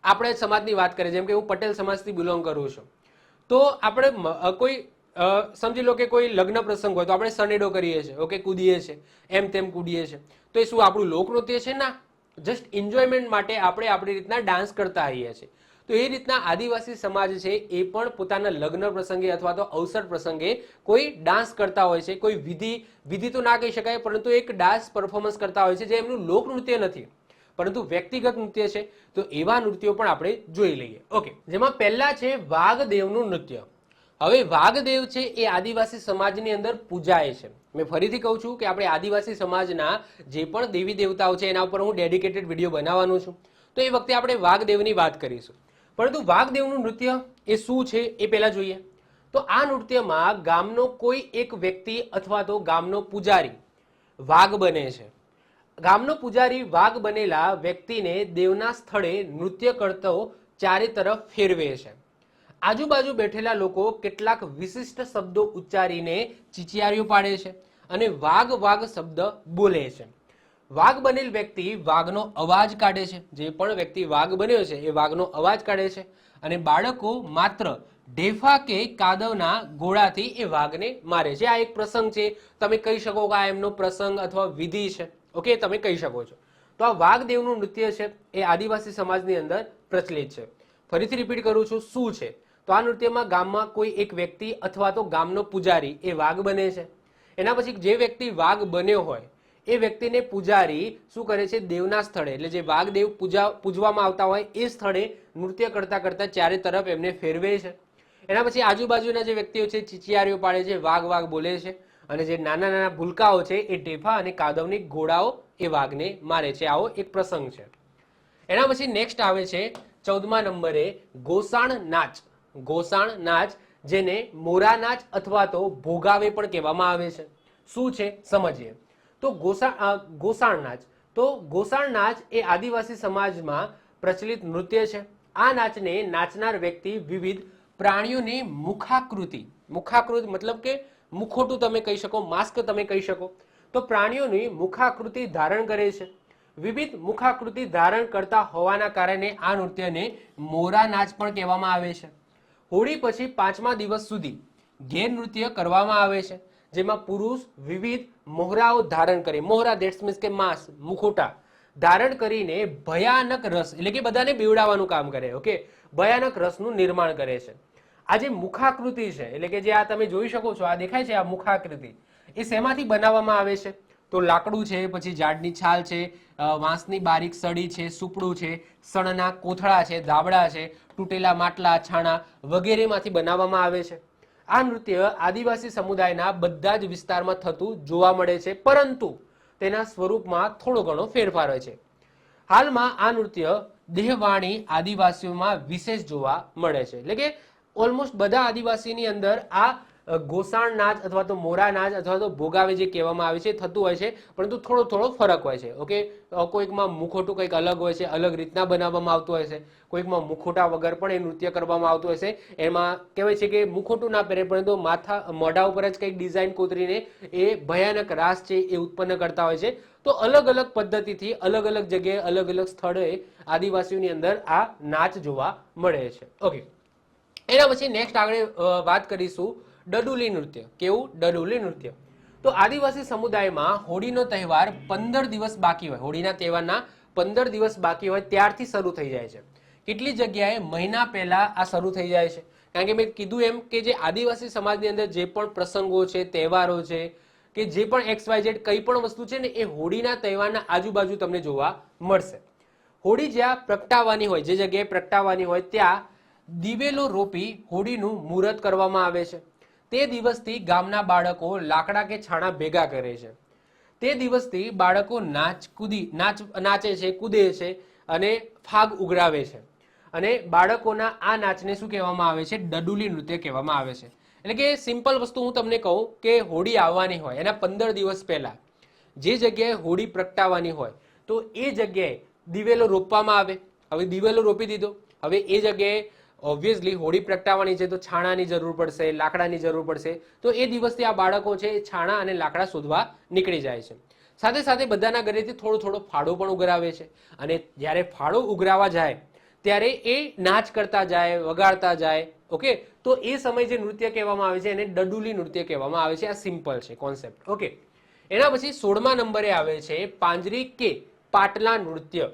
આપણે સમાજની વાત કરીએ, જેમ કે હું પટેલ સમાજથી બિલોંગ કરું છું, તો આપણે કોઈ સમજી લો કે કોઈ લગ્ન પ્રસંગ હોય તો આપણે સનેડો કરીએ છીએ, ઓકે, કૂદીએ છીએ, એમ તેમ કૂદીએ છીએ. તો એ શું આપણું લોકનૃત્ય છે? ના, જસ્ટ એન્જોયમેન્ટ માટે આપણે આપણી રીતના ડાન્સ કરતા આવીએ છીએ. તો એ રીતના આદિવાસી સમાજ છે એ પણ પોતાના લગ્ન પ્રસંગે અથવા તો અવસર પ્રસંગે કોઈ ડાન્સ કરતા હોય છે. કોઈ વિધિ તો ના કહી શકાય, પરંતુ એક ડાન્સ પરફોર્મન્સ કરતા હોય છે, જે એમનું લોકનૃત્ય નથી પરંતુ વ્યક્તિગત નૃત્ય છે. તો એવા નૃત્યો પણ આપણે જોઈ લઈએ. ઓકે, જેમાં પહેલા છે વાઘદેવનું નૃત્ય. હવે વાઘદેવ છે એ આદિવાસી સમાજની અંદર પૂજાય છે. મેં ફરીથી કહું છું કે આપણે આદિવાસી સમાજના જે પણ દેવી દેવતાઓ છે એના ઉપર હું ડેડિકેટેડ વિડીયો બનાવવાનું છું, તો એ વખતે આપણે વાઘદેવની વાત કરીશું. પરંતુ વાઘદેવનું નૃત્ય એ શું છે એ પહેલા જોઈએ. તો આ નૃત્યમાં ગામનો કોઈ એક વ્યક્તિ અથવા તો ગામનો પૂજારી વાઘ બને છે. ગામનો પૂજારી વાઘ બનેલા વ્યક્તિને દેવના સ્થળે નૃત્ય કરતો ચારે તરફ ફેરવે છે. આજુબાજુ બેઠેલા લોકો કેટલાક વિશિષ્ટ શબ્દો ઉચ્ચારીને ચીચિયારીઓ પાડે છે અને વાઘ વાઘ શબ્દ બોલે છે. વાઘ બનેલ વ્યક્તિ વાઘનો અવાજ કાઢે છે. જે પણ વ્યક્તિ વાઘ બન્યો છે એ વાઘનો અવાજ કાઢે છે અને બાળકો માત્ર ઢેફા કે કાદવના ગોળાથી એ વાઘને મારે છે. આ એક પ્રસંગ છે, તમે કહી શકો કે આ એમનો પ્રસંગ અથવા વિધિ છે. ઓકે, તમે કહી શકો છો. તો આ વાઘદેવનું નૃત્ય છે એ આદિવાસી સમાજની અંદર પ્રચલિત છે. ફરીથી રિપીટ કરું છું, શું છે? તો આ નૃત્યમાં ગામમાં કોઈ એક વ્યક્તિ અથવા તો ગામનો પૂજારી એ વાઘ બને છે. એના પછી જે વ્યક્તિ વાઘ બન્યો હોય એ વ્યક્તિને પૂજારી શું કરે છે, દેવના સ્થળે, એટલે જે વાઘદેવ પૂજવામાં આવતા હોય એ સ્થળે નૃત્ય કરતા કરતા ચારે તરફ એમને ફેરવે છે. એના પછી આજુબાજુના જે વ્યક્તિઓ છે ચીચિયારીઓ પાડે છે, વાઘ વાઘ બોલે છે અને જે નાના નાના ભૂલકાઓ છે એ ઢેફા અને કાદવની ઘોડાઓ એ વાઘને મારે છે. આવો એક પ્રસંગ છે. એના પછી નેક્સ્ટ આવે છે 14મા નંબરે ગોસાણ નાચ. ગોસાણ નાચ, જેને મોરા નાચ અથવા તો ભોગાવે પણ કહેવામાં આવે છે. શું છે સમજીએ. તો ગોસાણ નાચ, તો ગોસાણ નાચ એ આદિવાસી સમાજમાં પ્રચલિત નૃત્ય છે. આ નાચને નાચનાર વ્યક્તિ વિવિધ પ્રાણીઓની મુખાકૃતિ મતલબ કે મુખોટું તમે કહી શકો, માસ્ક તમે કહી શકો, તો પ્રાણીઓની મુખાકૃતિ ધારણ કરે છે. વિવિધ મુખાકૃતિ ધારણ કરતા હોવાના કારણે આ નૃત્યને મોરા નાચ પણ કહેવામાં આવે છે. હોળી પછી 5મા દિવસ સુધી ઘેર નૃત્ય કરવામાં આવે છે, જેમાં પુરુષ વિવિધ મોહરાઓ ધારણ કરે, મોહરા ધેટ્સ મીન્સ કે માસ્ક, મુખોટા ધારણ કરીને ભયાનક રસ, એટલે કે બધાને બીવડાવવાનું કામ કરે. ઓકે, ભયાનક રસનું નિર્માણ કરે છે. આ જે મુખાકૃતિ છે એટલે કે જે આ તમે જોઈ શકો છો, આ દેખાય છે, આ મુખાકૃતિ એ શેમાંથી બનાવવામાં આવે છે? તો લાકડું છે, પછી ઝાડની છાલ છે, વાંસની બારીક સળી છે, સુપડું છે, સણના કોથળા છે, ધાબળા છે, તૂટેલા માટલા, છાણા વગેરેમાંથી બનાવવામાં આવે છે. આ નૃત્ય આદિવાસી સમુદાયના બધા જ વિસ્તારમાં થતું જોવા મળે છે, પરંતુ તેના સ્વરૂપમાં થોડો ઘણો ફેરફાર હોય છે. હાલમાં આ નૃત્ય દેહવાણી આદિવાસીઓમાં વિશેષ જોવા મળે છે. એટલે કે ઓલમોસ્ટ બધા આદિવાસીની અંદર આ ગોસાણ નાચ અથવા તો મોરા નાચ અથવા તો ભોગાવે જે કહેવામાં આવે છે થતું હોય છે, પરંતુ થોડો થોડો ફરક હોય છે. ઓકે, કોઈકમાં મુખોટું કંઈક અલગ હોય છે, અલગ રીતના બનાવવામાં આવતું હોય છે, કોઈકમાં મુખોટા વગર પણ એ નૃત્ય કરવામાં આવતું હોય છે. એમાં કહેવાય છે કે મુખોટું ના પહેરે પરંતુ મોઢા ઉપર જ કંઈક ડિઝાઇન કોતરીને એ ભયાનક રાસ છે એ ઉત્પન્ન કરતા હોય છે. તો અલગ અલગ પદ્ધતિથી અલગ અલગ જગ્યાએ અલગ અલગ સ્થળે આદિવાસીઓની અંદર આ નાચ જોવા મળે છે. ઓકે, એના પછી નેક્સ્ટ આગળ વાત કરીશું ડડુલી નૃત્ય. કેવું? ડડુલી નૃત્ય. તો આદિવાસી સમુદાયમાં હોળીનો તહેવાર 15 દિવસ બાકી હોય, હોળીના તહેવારના 15 દિવસ બાકી હોય ત્યારથી શરૂ થઈ જાય છે. કેટલી જગ્યાએ મહિના પહેલા આ શરૂ થઈ જાય છે, કારણ કે મેં કીધું એમ કે જે આદિવાસી સમાજની અંદર જે પણ પ્રસંગો છે, તહેવારો છે, કે જે પણ XYZ કંઈ પણ વસ્તુ છે ને એ હોળીના તહેવારના આજુબાજુ તમને જોવા મળશે. હોળી જ્યાં પ્રગટાવવાની હોય, જે જગ્યાએ પ્રગટાવવાની હોય ત્યાં દિવેલો રોપી હોળીનું મુહૂર્ત કરવામાં આવે છે. તે દિવસથી ગામના બાળકો લાકડા કે છાણા ભેગા કરે છે. તે દિવસથી બાળકો નાચે છે, કૂદે છે અને ફાગ ઉઘરાવે છે. અને બાળકોના આ નાચને શું કહેવામાં આવે છે? ડડુલી નૃત્ય કહેવામાં આવે છે. એટલે કે સિમ્પલ વસ્તુ હું તમને કહું કે હોળી આવવાની હોય એના 15 દિવસ પહેલા જે જગ્યાએ હોળી પ્રગટાવવાની હોય તો એ જગ્યાએ દિવેલો રોપવામાં આવે. હવે દિવેલો રોપી દીધો, હવે એ જગ્યાએ ઓબ્વિયસલી હોળી પ્રગટાવવાની છે તો છાણાની જરૂર પડશે, લાકડાની જરૂર પડશે. તો એ દિવસથી આ બાળકો છે એ છાણા અને લાકડા શોધવા નીકળી જાય છે. સાથે સાથે બધાના ઘરેથી થોડો થોડો ફાળો પણ ઉઘરાવે છે. અને જ્યારે ફાળો ઉઘરાવા જાય ત્યારે એ નાચ કરતા જાય, વગાડતા જાય. ઓકે, તો એ સમય જે નૃત્ય કહેવામાં આવે છે એને ડડુલી નૃત્ય કહેવામાં આવે છે. આ સિમ્પલ છે કોન્સેપ્ટ. ઓકે, એના પછી 16મા નંબરે આવે છે પાંજરી કે પાટલા નૃત્ય.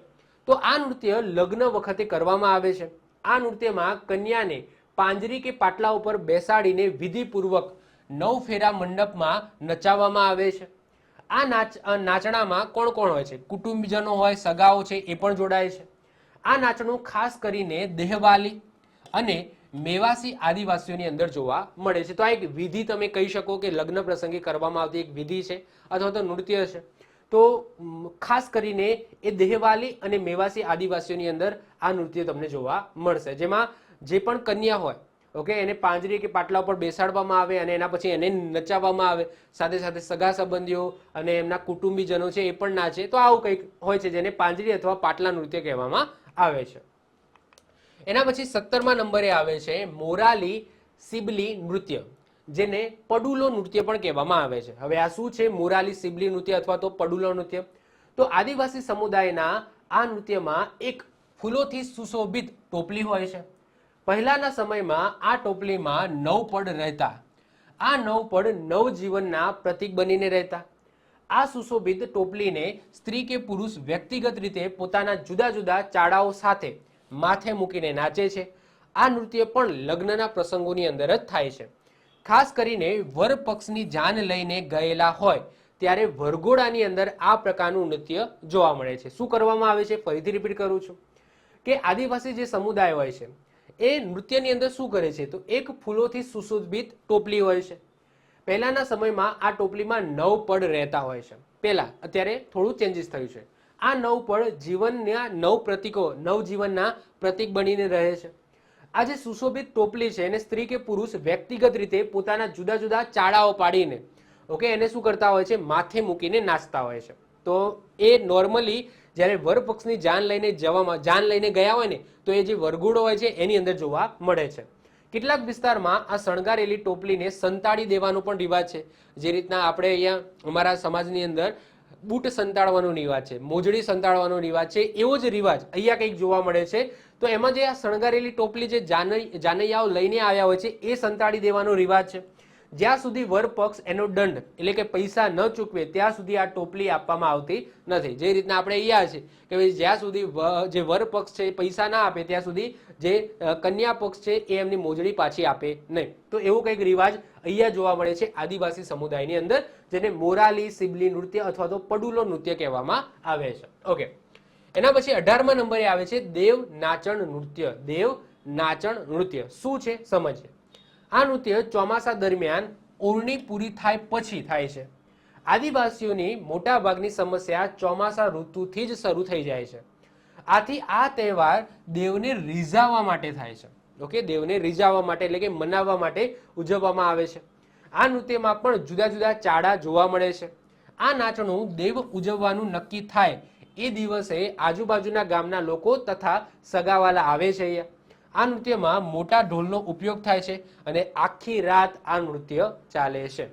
તો આ નૃત્ય લગ્ન વખતે કરવામાં આવે છે. આ નૃત્યમાં કન્યાને પાંજરી કે પાટલા ઉપર બેસાડીને વિધિપૂર્વક 9 ફેરા મંડપમાં નચાવવામાં આવે છે. આ નાચણામાં કોણ કોણ હોય છે? કુટુંબીજનો હોય, સગાઓ છે એ પણ જોડાય છે. આ નાચણું ખાસ કરીને દેહવાલી અને મેવાસી આદિવાસીઓની અંદર જોવા મળે છે. તો આ એક વિધિ તમે કહી શકો કે લગ્ન પ્રસંગે કરવામાં આવતી એક વિધિ છે અથવા તો નૃત્ય છે. તો ખાસ કરીને એ દેહવાલી અને મેવાસી આદિવાસીઓની અંદર આ નૃત્ય તમને જોવા મળશે, જેમાં જે પણ કન્યા હોય ઓકે એને પાંજરી કે પાટલા ઉપર બેસાડવામાં આવે અને એના પછી એને નચાવવામાં આવે. સાથે સાથે સગા સંબંધીઓ અને એમના કુટુંબીજનો છે એ પણ નાચે. તો આવું કંઈક હોય છે જેને પાંજરી અથવા પાટલા નૃત્ય કહેવામાં આવે છે. એના પછી 17મા નંબરે આવે છે મોરાલી સિબલી નૃત્ય, જેને પડુલો નૃત્ય પણ કહેવામાં આવે છે. હવે આ શું છે મોરાલી સિબલી નૃત્ય અથવા તો પડુલો નૃત્ય? તો આદિવાસી સમુદાયના આ નૃત્યમાં એક ફૂલોથી સુશોભિત ટોપલી હોય છે. પહેલાના સમયમાં આ ટોપલીમાં 9 પડ રહેતા. આ 9 પડ નવજીવનના પ્રતીક બનીને રહેતા. આ સુશોભિત ટોપલીને સ્ત્રી કે પુરુષ વ્યક્તિગત રીતે પોતાના જુદા જુદા ચાડાઓ સાથે માથે મૂકીને નાચે છે. આ નૃત્ય પણ લગ્નના પ્રસંગોની અંદર જ થાય છે. ખાસ કરીને વર પક્ષની જાન લઈને ગયેલા હોય ત્યારે વરઘોડાની અંદર આ પ્રકારનું નૃત્ય જોવા મળે છે. શું કરવામાં આવે છે? ફરીથી રિપીટ કરું છું કે આદિવાસી જે સમુદાય હોય છે એ નૃત્યની અંદર શું કરે છે? તો એક ફૂલોથી સુશોભિત ટોપલી હોય છે. પહેલાના સમયમાં આ ટોપલીમાં 9 પડ રહેતા હોય છે પહેલા, અત્યારે થોડું ચેન્જીસ થયું છે. આ 9 પડ જીવનના 9 પ્રતીકો, નવજીવનના પ્રતીક બનીને રહે છે. આ જે સુશોભિત ટોપલી છે એને સ્ત્રી કે પુરુષ વ્યક્તિગત રીતે પોતાના જુદા જુદા ચાડાઓ પાડીને ઓકે એને શું કરતા હોય છે? માથે મૂકીને નાચતા હોય છે. તો એ નોર્મલી જ્યારે વર પક્ષની જાન લઈને ગયા હોય ને તો એ જે વરઘોડો હોય છે એની અંદર જોવા મળે છે. કેટલાક વિસ્તારમાં આ શણગારેલી ટોપલીને સંતાડી દેવાનો પણ રિવાજ છે. જે રીતના આપણે અહીંયા અમારા સમાજની અંદર બૂટ સંતાડવાનો રિવાજ છે, મોજડી સંતાડવાનો રિવાજ છે, એવો જ રિવાજ અહીંયા કંઈક જોવા મળે છે. તો એમાં જે આ શણગારેલી ટોપલી જે જાનૈયાઓ લઈને આવ્યા હોય છે એ સંતાડી દેવાનો રિવાજ છે. જ્યાં સુધી વર પક્ષ એનો દંડ એટલે કે પૈસા ન ચૂકવે ત્યાં સુધી આ ટોપલી આપવામાં આવતી નથી. જે રીતના આપણે અહીંયા છે કે ભાઈ જ્યાં સુધી જે વર પક્ષ છે પૈસા ના આપે ત્યાં સુધી જે કન્યા પક્ષ છે એ એમની મોજડી પાછી આપે નહીં. તો એવો કંઈક રિવાજ અહીંયા જોવા મળે છે આદિવાસી સમુદાયની અંદર, જેને મોરાલી સિબલી નૃત્ય અથવા તો પડુલો નૃત્ય કહેવામાં આવે છે. ઓકે, એના પછી 18મા નંબરે આવે છે દેવ નાચણ નૃત્ય. દેવ નાચણ નૃત્ય શું છે સમજીએ. આ નૃત્ય ચોમાસા દરમિયાન ઓરણી પૂરી થાય પછી થાય છે. આદિવાસીઓની મોટા ભાગની સમસ્યા ચોમાસા ઋતુથી જ શરૂ થઈ જાય છે. આથી આ તહેવાર દેવને રીઝાવવા માટે થાય છે. ઓકે, દેવને રીઝાવવા માટે એટલે કે મનાવવા માટે ઉજવવામાં આવે છે. આ નૃત્યમાં પણ જુદા જુદા ચાડા જોવા મળે છે. આ નાચનું દેવ ઉજવવાનું નક્કી થાય એ દિવસે આજુબાજુના ગામના લોકો તથા સગાવાલા આવે છે. અહીંયા આ નૃત્યમાં મોટા ઢોલનો ઉપયોગ થાય છે અને આખી રાત આ નૃત્ય ચાલે છે.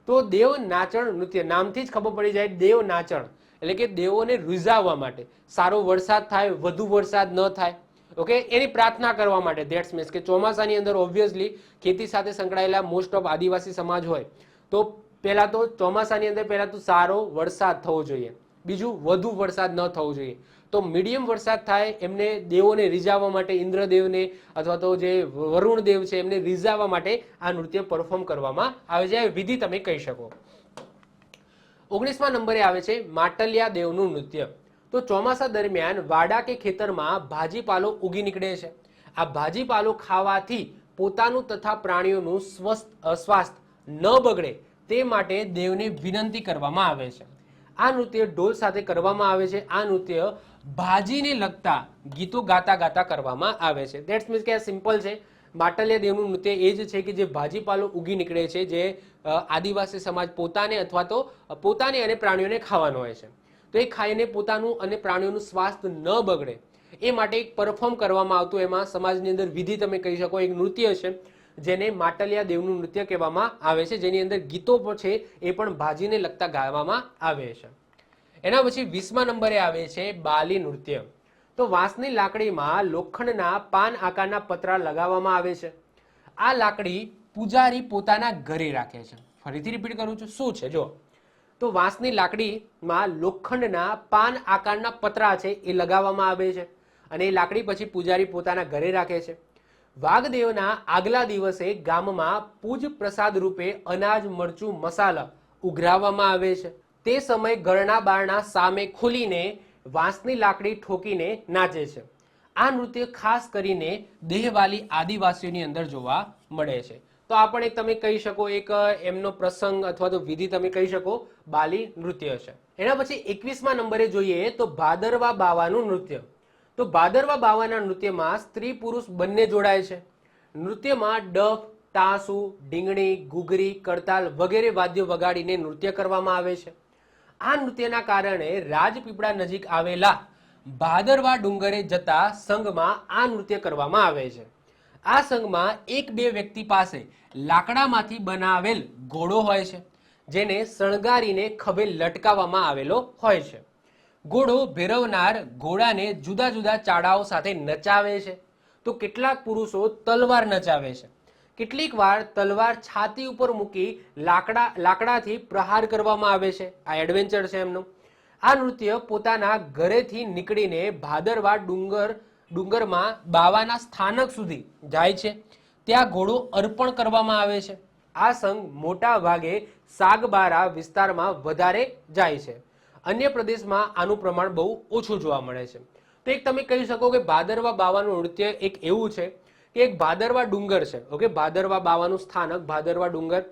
તો દેવ નાચણ નૃત્ય નામથી જ ખબર પડી જાય, દેવ નાચણ એટલે કે દેવોને રીઝાવવા માટે, સારો વરસાદ થાય, વધુ વરસાદ ન થાય, ઓકે, એની પ્રાર્થના કરવા માટે. ધેટ્સ મીન્સ કે ચોમાસાની અંદર ઓબ્વિયસલી ખેતી સાથે સંકળાયેલા મોસ્ટ ઓફ આદિવાસી સમાજ હોય તો પહેલા તો ચોમાસાની અંદર પહેલા તો સારો વરસાદ થવો જોઈએ, બીજું વધુ વરસાદ ન થવો જોઈએ. તો મીડિયમ વરસાદ થાય એમને દેવોને રીઝાવવા માટે, ઇન્દ્રદેવને અથવા તો જે વરુણ દેવ છે એમને રીઝાવવા માટે આ નૃત્ય પરફોર્મ કરવામાં આવે છે. આ વિધિ તમે કહી શકો. 19મા નંબરે આવે છે માટલિયા દેવનું નૃત્ય. તો ચોમાસા દરમિયાન વાડા કે ખેતરમાં ભાજીપાલો ઉગી નીકળે છે. આ ભાજીપાલો ખાવાથી પોતાનું તથા પ્રાણીઓનું સ્વાસ્થ્ય ન બગડે તે માટે દેવને વિનંતી કરવામાં આવે છે. આ નૃત્ય ઢોલ સાથે કરવામાં આવે છે. આ નૃત્ય ભાજીને લગતા ગીતો ગાતા ગાતા કરવામાં આવે છે. ધેટ્સ મીન્સ કે આ સિમ્પલ છે. માટલિયા દેવનું નૃત્ય એ જ છે કે જે ભાજીપાલો ઉગી નીકળે છે, જે આદિવાસી સમાજ પોતાને અથવા તો પોતાને અને પ્રાણીઓને ખાવાનો હોય છે. તો એ ખાઈને પોતાનું અને પ્રાણીઓનું સ્વાસ્થ્ય ન બગડે એ માટે એક પરફોર્મ કરવામાં આવતું, એમાં સમાજની અંદર વિધિ તમે કહી શકો, એક નૃત્ય છે જેને માટલિયા દેવનું નૃત્ય કહેવામાં આવે છે, જેની અંદર ગીતો પણ છે એ પણ ભાજીને લગતા ગાવામાં આવે છે. એના પછી 20મા નંબરે આવે છે બાલી નૃત્ય. તો વાંસની લાકડીમાં લોખંડના પાન આકારના પતરા લગાવવામાં આવે છે. આ લાકડી પૂજારી પોતાના ઘરે રાખે છે. ફરીથી રિપીટ કરું છું, શું છે જો. તો વાંસની લાકડીમાં લોખંડના પાન આકારના પતરા છે એ લગાવવામાં આવે છે અને એ લાકડી પછી પૂજારી પોતાના ઘરે રાખે છે. વાઘદેવના આગલા દિવસે ગામમાં પૂજ પ્રસાદ રૂપે અનાજ, મરચું, મસાલા ઉઘરાવવામાં આવે છે. તે સમયે ઘરના બારણા સામે ખોલીને વાંસની લાકડી ઠોકીને નાચે છે. આ નૃત્ય ખાસ કરીને દેહવાલી આદિવાસીઓની અંદર જોવા મળે છે. તો આ પણ એક તમે કહી શકો, એક એમનો પ્રસંગ અથવા તો વિધિ તમે કહી શકો, બાલી નૃત્ય છે. એના પછી 21મા નંબરે જોઈએ તો ભાદરવા બાવાનું નૃત્ય. તો ભાદરવા બાવાના નૃત્યમાં સ્ત્રી પુરુષ બંને જોડાય છે. નૃત્યમાં ડફ, તાસુ, ઢીંગણી, ઘૂઘરી, કરતાલ વગેરે વાદ્યો વગાડીને નૃત્ય કરવામાં આવે છે. આ નૃત્યના કારણે રાજપીપળા નજીક આવેલા ભાદરવા ડુંગરે જતા સંઘમાં આ નૃત્ય કરવામાં આવે છે. આ સંઘમાં એક બે વ્યક્તિ પાસે લાકડામાંથી બનાવેલ ઘોડો હોય છે, જેને શણગારીને ખભે લટકાવવામાં આવેલો હોય છે. ઘોડો ભેરવનાર ઘોડાને જુદા જુદા ચાડાઓ સાથે નચાવે છે. તો કેટલાક પુરુષો તલવાર નચાવે છે. કેટલીક વાર તલવાર છાતી ઉપર મૂકી લાકડાથી પ્રહાર કરવામાં આવે છે. આ એડવેન્ચર છે એમનું. આ નૃત્ય પોતાના ઘરેથી નીકળીને ભાદરવા ડુંગરમાં બાવાના સ્થાનક સુધી જાય છે. ત્યાં ઘોડો અર્પણ કરવામાં આવે છે. આ સંઘ મોટા ભાગે સાગબારા વિસ્તારમાં વધારે જાય છે. અન્ય પ્રદેશમાં આનું પ્રમાણ બહુ ઓછું જોવા મળે છે. તો એક તમે કહી શકો કે ભાદરવા બાવાનું નૃત્ય એક એવું છે કે એક ભાદરવા ડુંગર છે. ઓકે, ભાદરવા બાવાનું સ્થાનક ભાદરવા ડુંગર,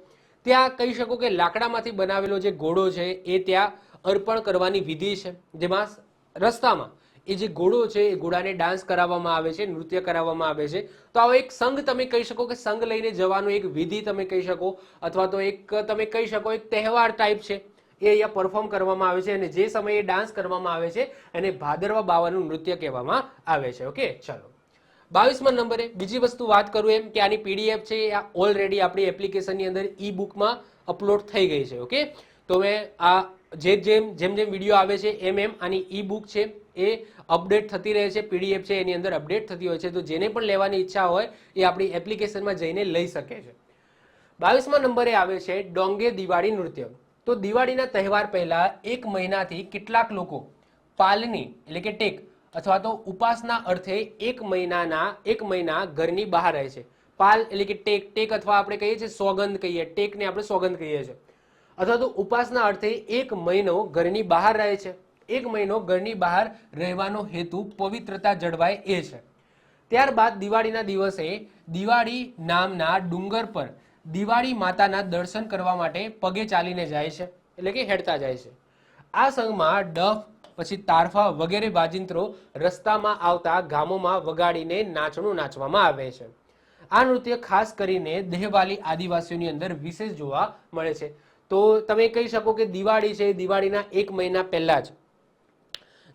ત્યાં કહી શકો કે લાકડામાંથી બનાવેલો જે ઘોડો છે એ ત્યાં અર્પણ કરવાની વિધિ છે, જેમાં રસ્તામાં એ જે ઘોડો છે એ ઘોડાને ડાન્સ કરાવવામાં આવે છે, નૃત્ય કરાવવામાં આવે છે. તો આવો એક સંઘ તમે કહી શકો કે સંઘ લઈને જવાનું એક વિધિ તમે કહી શકો, અથવા તો એક તમે કહી શકો એક તહેવાર ટાઈપ છે, એ અહીંયા પરફોર્મ કરવામાં આવે છે અને જે સમયે ડાન્સ કરવામાં આવે છે એને ભાદરવા બાવાનું નૃત્ય કહેવામાં આવે છે. ઓકે, ચાલો 22મા નંબરે બીજી વસ્તુ વાત કરું એમ કે આની પીડીએફ છે આ ઓલરેડી આપણી એપ્લિકેશનની અંદર ઈ બુકમાં અપલોડ થઈ ગઈ છે. ઓકે, તો મેં આ જેમ જેમ વિડીયો આવે છે એમ આની ઈ બુક છે એ અપડેટ થતી રહે છે. પીડીએફ છે એની અંદર અપડેટ થતી હોય છે. તો જેને પણ લેવાની ઈચ્છા હોય એ આપણી એપ્લિકેશનમાં જઈને લઈ શકે છે. 22મા નંબરે આવે છે ડોંગે દિવાળી નૃત્ય. તો દિવાળીના તહેવાર પહેલા 1 મહિનાથી કેટલાક લોકો પાલની એટલે કે ટેક અથવા તો ઉપાસના અર્થે 1 મહિના ઘરની બહાર રહે છે. પાલ એટલે કે ટેક અથવા આપણે કહીએ છીએ સોગંદ કહીએ, ટેકને આપણે સોગંદ કહીએ છીએ, અથવા તો ઉપાસના અર્થે 1 મહિનો ઘરની બહાર રહે છે. 1 મહિનો ઘરની બહાર રહેવાનો હેતુ પવિત્રતા જળવાય એ છે. ત્યારબાદ દિવાળીના દિવસે દિવાળી નામના ડુંગર પર દિવાળી માતાના દર્શન કરવા માટે પગે ચાલીને જાય છે, એટલે કે હેડતા જાય છે. આ સંઘમાં ડફ, પછી તારફા વગેરે વાજિંત્રો રસ્તામાં આવતા ગામોમાં વગાડીને નાચણું નાચવામાં આવે છે. આ નૃત્ય ખાસ કરીને દેહવાલી આદિવાસીઓની અંદર વિશેષ જોવા મળે છે. તો તમે કહી શકો કે દિવાળી છે, દિવાળીના 1 મહિના પહેલા જ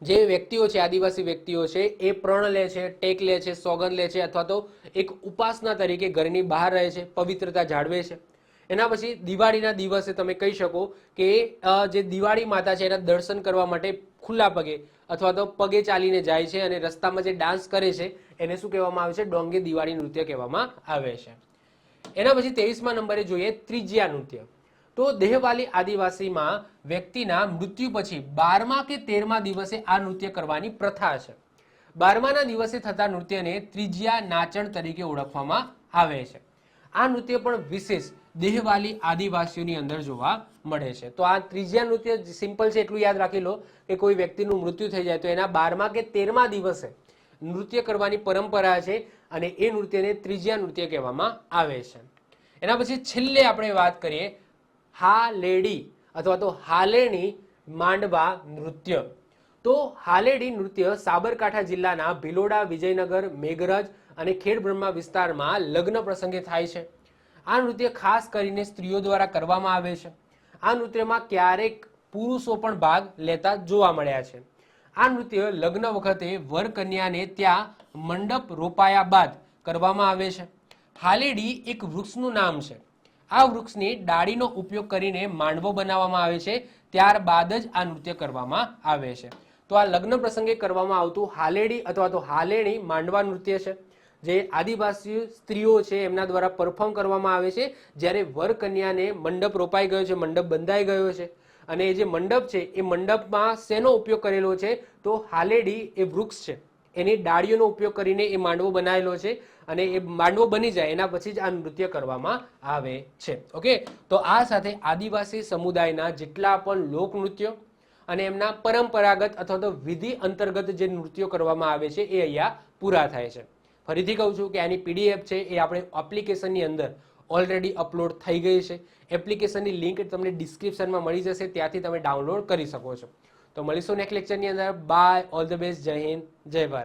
જે વ્યક્તિઓ છે, આદિવાસી વ્યક્તિઓ છે, એ પ્રણ લે છે, ટેક લે છે, સોગંદ લે છે, અથવા તો એક ઉપાસના તરીકે ઘરની બહાર રહે છે, પવિત્રતા જાળવે છે. એના પછી દિવાળીના દિવસે તમે કહી શકો કે જે દિવાળી માતા છે એના દર્શન કરવા માટે ખુલ્લા પગે અથવા તો પગે ચાલીને જાય છે અને રસ્તામાં જે ડાન્સ કરે છે એને શું કહેવામાં આવે છે? ડોંગે દિવાળી નૃત્ય કહેવામાં આવે છે. એના પછી 23મા નંબરે જોઈએ ત્રિજ્યા નૃત્ય. તો દેહવાલી આદિવાસીમાં વ્યક્તિના મૃત્યુ પછી 12મા કે 13મા દિવસે આ નૃત્ય કરવાની પ્રથા છે. 12માના દિવસે થતા નૃત્યને ત્રિજ્યા નાચણ તરીકે ઓળખવામાં આવે છે. આ નૃત્ય પણ વિશેષ દેહવાલી આદિવાસીઓની અંદર જોવા મળે છે. તો આ ત્રિજ્યા નૃત્ય સિમ્પલ છે, એટલું યાદ રાખી લો કે કોઈ વ્યક્તિનું મૃત્યુ થઈ જાય તો એના 12મા કે 13મા દિવસે નૃત્ય કરવાની પરંપરા છે અને એ નૃત્યને ત્રિજ્યા નૃત્ય કહેવામાં આવે છે. એના પછી છેલ્લે આપણે વાત કરીએ હાલેડી અથવા તો હાલેણી માંડવા નૃત્ય. તો હાલેડી નૃત્ય સાબરકાંઠા જિલ્લાના ભિલોડા, વિજયનગર, મેઘરજ અને ખેડબ્રહ્મા વિસ્તારમાં લગ્ન પ્રસંગે થાય છે. આ નૃત્ય ખાસ કરીને સ્ત્રીઓ દ્વારા કરવામાં આવે છે. આ નૃત્યમાં ક્યારેક પુરુષો પણ ભાગ લેતા જોવા મળ્યા છે. આ નૃત્ય લગ્ન વખતે વર કન્યાને ત્યાં મંડપ રોપાયા બાદ કરવામાં આવે છે. હાલેડી એક વૃક્ષનું નામ છે. આ વૃક્ષની ડાળીનો ઉપયોગ કરીને માંડવો બનાવવામાં આવે છે. ત્યારબાદ જ આ નૃત્ય કરવામાં આવે છે. તો આ લગ્ન પ્રસંગે કરવામાં આવતું હાલેડી અથવા તો હાલેણી માંડવા નૃત્ય છે, જે આદિવાસી સ્ત્રીઓ છે એમના દ્વારા પરફોર્મ કરવામાં આવે છે જ્યારે વર કન્યાને મંડપ રોપાઈ ગયો છે, મંડપ બંધાઈ ગયો છે. અને એ જે મંડપ છે એ મંડપમાં શેનો ઉપયોગ કરેલો છે? તો હાલેડી એ વૃક્ષ છે, એની ડાળીઓનો ઉપયોગ કરીને એ માંડવો બનાવેલો છે અને એ માંડવો બની જાય એના પછી જ આ નૃત્ય કરવામાં આવે છે. ઓકે, તો આ સાથે આદિવાસી સમુદાયના જેટલા પણ લોકનૃત્યો અને એમના પરંપરાગત અથવા તો વિધિ અંતર્ગત જે નૃત્યો કરવામાં આવે છે એ અહીંયા પૂરા થાય છે. ફરીથી કહું છું કે આની PDF છે એ આપણે એપ્લિકેશનની અંદર ઓલરેડી અપલોડ થઈ ગઈ છે. એપ્લિકેશનની લિંક તમને ડિસ્ક્રિપ્શનમાં મળી જશે, ત્યાંથી તમે ડાઉનલોડ કરી શકો છો. તો મળીશું નેક્સ્ટ લેક્ચરની અંદર. બાય, ઓલ ધ બેસ્ટ, જય હિન્દ, જય ભારત.